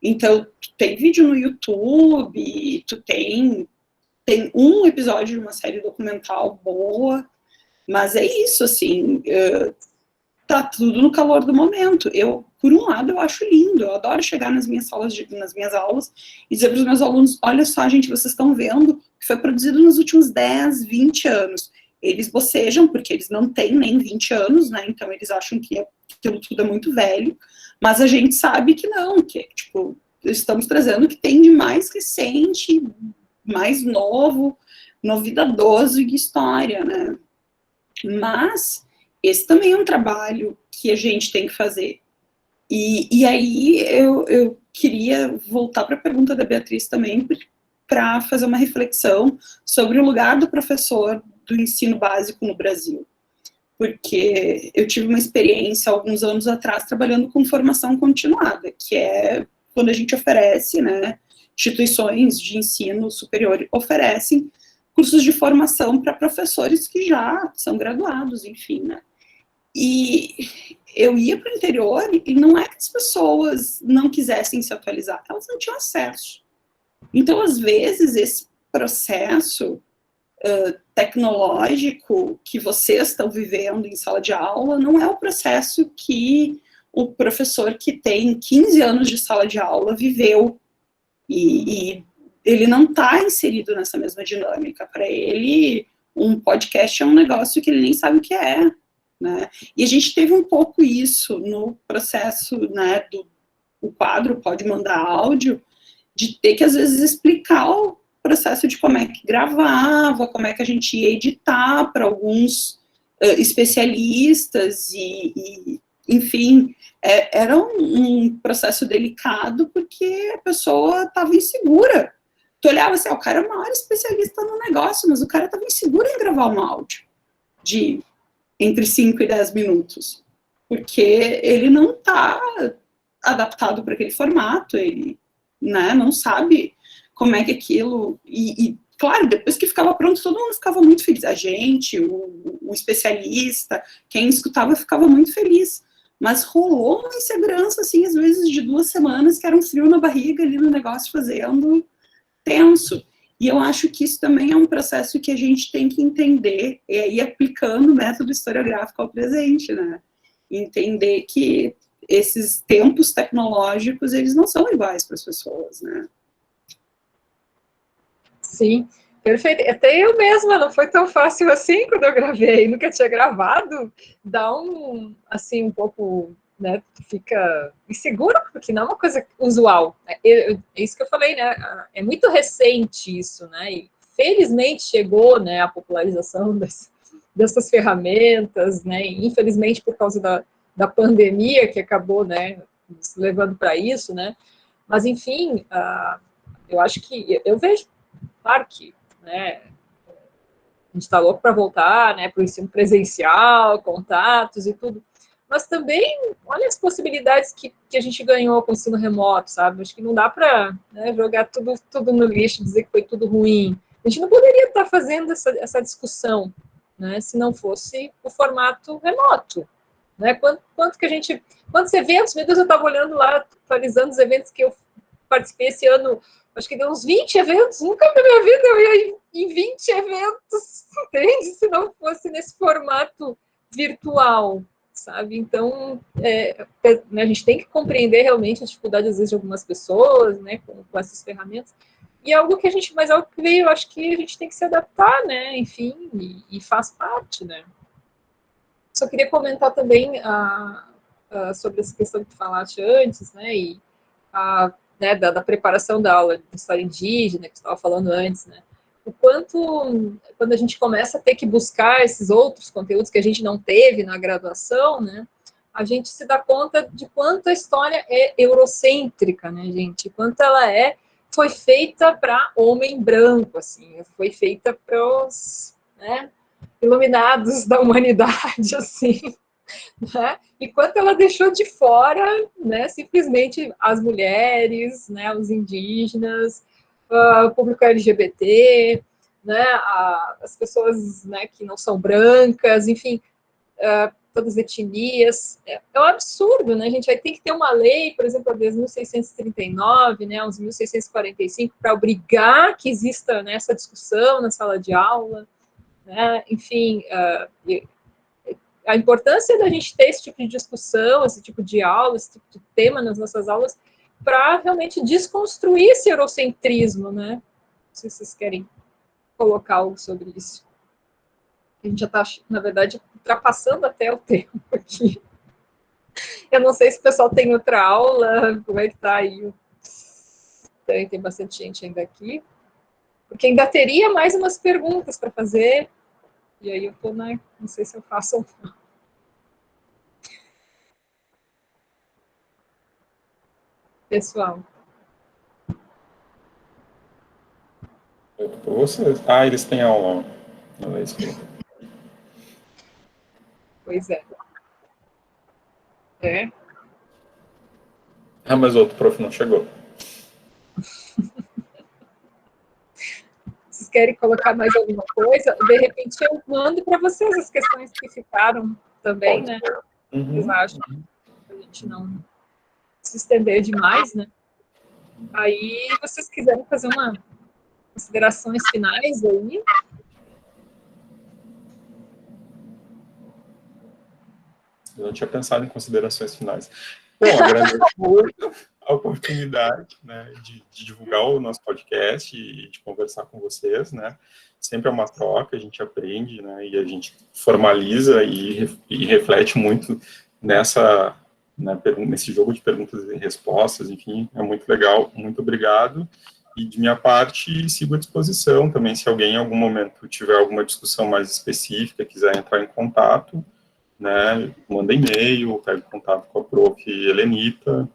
Então, tu tem vídeo no YouTube, tu tem um episódio de uma série documental boa, mas é isso, assim, tá tudo no calor do momento. Por um lado, eu acho lindo, eu adoro chegar nas minhas aulas e dizer para os meus alunos, olha só, gente, vocês estão vendo que foi produzido nos últimos 10, 20 anos. Eles bocejam, porque eles não têm nem 20 anos, né, então eles acham que aquilo tudo é muito velho, mas a gente sabe que não, que, tipo, estamos trazendo o que tem de mais recente, mais novo, novidadoso de história, né. Mas esse também é um trabalho que a gente tem que fazer. E aí eu queria voltar para a pergunta da Beatriz também, para fazer uma reflexão sobre o lugar do professor do ensino básico no Brasil. Porque eu tive uma experiência, alguns anos atrás, trabalhando com formação continuada, que é quando a gente oferece, né, instituições de ensino superior oferecem cursos de formação para professores que já são graduados, enfim, né? E eu ia para o interior e não é que as pessoas não quisessem se atualizar, elas não tinham acesso. Então, às vezes, esse processo tecnológico que vocês estão vivendo em sala de aula não é o processo que o professor que tem 15 anos de sala de aula viveu, e ele não está inserido nessa mesma dinâmica. Para ele, um podcast é um negócio que ele nem sabe o que é, né? E a gente teve um pouco isso no processo, né, o quadro Pode Mandar Áudio, de ter que, às vezes, explicar o processo de como é que gravava, como é que a gente ia editar para alguns especialistas, enfim, era um processo delicado, porque a pessoa estava insegura. Tu olhava assim, o cara é o maior especialista no negócio, mas o cara estava inseguro em gravar um áudio de entre 5 e 10 minutos, porque ele não está adaptado para aquele formato, ele, né, não sabe como é que aquilo... E, claro, depois que ficava pronto, todo mundo ficava muito feliz. A gente, o especialista, quem escutava ficava muito feliz. Mas rolou uma insegurança, assim, às vezes de 2 semanas, que era um frio na barriga ali no negócio fazendo tenso. E eu acho que isso também é um processo que a gente tem que entender, e aí aplicando o método historiográfico ao presente, né? Entender que esses tempos tecnológicos, eles não são iguais para as pessoas, né? Sim, perfeito. Até eu mesma não foi tão fácil assim quando eu gravei, nunca tinha gravado, dá assim, um pouco, né, fica inseguro, porque não é uma coisa usual. É isso que eu falei, né, é muito recente isso, né, e felizmente chegou, né, a popularização dessas ferramentas, né, e infelizmente por causa da pandemia que acabou, né, nos levando para isso, né, mas enfim, eu acho que, eu vejo, claro que, né, a gente está louco para voltar, né, para o ensino presencial, contatos e tudo, mas também, olha as possibilidades que a gente ganhou com o ensino remoto, sabe? Acho que não dá para, né, jogar tudo no lixo, dizer que foi tudo ruim. A gente não poderia estar fazendo essa discussão, né, se não fosse o formato remoto, né? Quantos eventos, meu Deus, eu estava olhando lá, atualizando os eventos que eu participei esse ano, acho que deu uns 20 eventos, nunca na minha vida eu ia em 20 eventos, entende? Se não fosse nesse formato virtual, sabe? Então, né, a gente tem que compreender realmente a dificuldade, às vezes, de algumas pessoas, né, com essas ferramentas, e algo que mas algo que veio, acho que a gente tem que se adaptar, né, enfim, e faz parte, né. Só queria comentar também sobre essa questão que tu falaste antes, né, e né, da preparação da aula de história indígena, que você estava falando antes, né, o quanto, quando a gente começa a ter que buscar esses outros conteúdos que a gente não teve na graduação, né, a gente se dá conta de quanto a história é eurocêntrica, né, gente, quanto ela foi feita para homem branco, assim, foi feita para os, né, iluminados da humanidade, assim, né? E quanto ela deixou de fora, né, simplesmente as mulheres, né, os indígenas, o público LGBT, né, as pessoas, né, que não são brancas, enfim, todas as etnias. É um absurdo, né? A gente vai ter que ter uma lei, por exemplo, desde 1639, né, uns 1645, para obrigar que exista, né, essa discussão na sala de aula, né? Enfim, a importância da gente ter esse tipo de discussão, esse tipo de aula, esse tipo de tema nas nossas aulas, para realmente desconstruir esse eurocentrismo, né? Não sei se vocês querem colocar algo sobre isso. A gente já está, na verdade, ultrapassando até o tempo aqui. Eu não sei se o pessoal tem outra aula, como é que está aí? Tem bastante gente ainda aqui. Porque ainda teria mais umas perguntas para fazer, e aí eu estou, né? Não sei se eu faço ou não. Pessoal. Vocês? Ah, eles têm aula. Não é isso. Pois é. Ah, mas outro prof não chegou. querem colocar mais alguma coisa, de repente eu mando para vocês as questões que ficaram também, né? Vocês acham? Pra gente não se estender demais, né? Aí, vocês quiserem fazer uma considerações finais aí? Eu não tinha pensado em considerações finais. Bom, agradeço a oportunidade, né, de divulgar o nosso podcast e de conversar com vocês, né? Sempre é uma troca, a gente aprende, né, e a gente formaliza e reflete muito nessa, né, nesse jogo de perguntas e respostas, enfim, é muito legal, muito obrigado. E de minha parte, sigo à disposição também, se alguém em algum momento tiver alguma discussão mais específica, quiser entrar em contato, né, manda e-mail, pega contato com a prof. Helenita.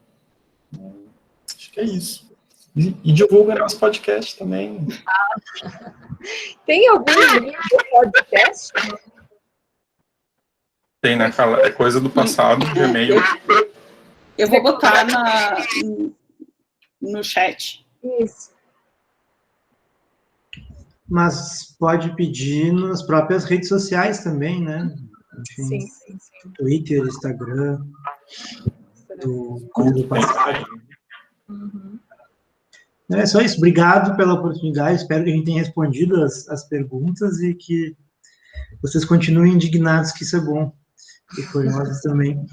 Acho que é isso. E divulga nosso podcast também. Tem algum link do podcast? Tem, né, Carla? É coisa do passado, de e-mail. Eu vou botar no chat. Isso. Mas pode pedir nas próprias redes sociais também, né? Enfim, Sim. Twitter, Instagram, do Coisa do Passado. Uhum. É só isso. Obrigado pela oportunidade. Espero que a gente tenha respondido as perguntas e que vocês continuem indignados, que isso é bom. E curiosos também.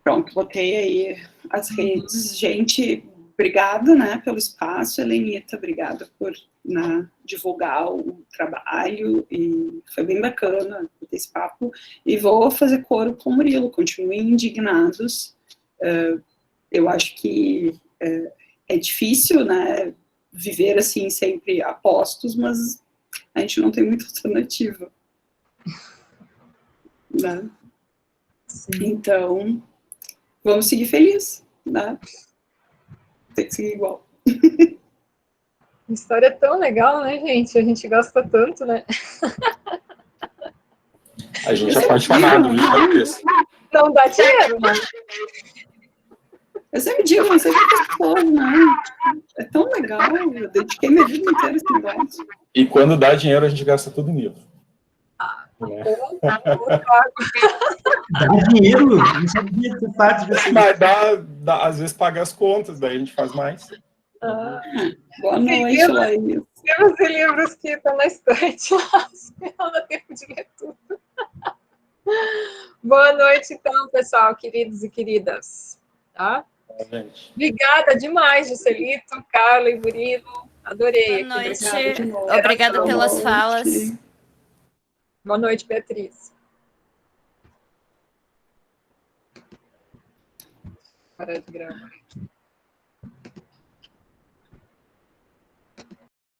Pronto, botei aí as redes. Gente, obrigado, né, pelo espaço. Helenita, obrigada por divulgar o trabalho, e foi bem bacana ter esse papo. E vou fazer coro com o Murilo, continuem indignados. Eu acho que é difícil, né, viver assim sempre a postos, mas a gente não tem muita alternativa, né? Então, vamos seguir feliz, né? Tem que seguir igual. A história é tão legal, né, gente? A gente gosta tanto, né? A gente é apaixonado, viu? Não dá dinheiro, né? Eu sempre digo, mas eu fico pessoas, né? É tão legal, eu dediquei minha vida inteira a esse negócio. E quando dá dinheiro, a gente gasta tudo em livro. Né? Dá dinheiro? Não sabia ter parte desse. Mas às vezes paga as contas, daí a gente faz mais. Boa noite, Laís. Temos livros que estão na estante lá, não dá tempo de ler tudo. Boa noite, então, pessoal, queridos e queridas. Tá? Gente. Obrigada demais, Juscelito, Carla e Murilo. Adorei. Boa noite. Obrigada pelas falas. Boa noite, Beatriz. Parar de gravar.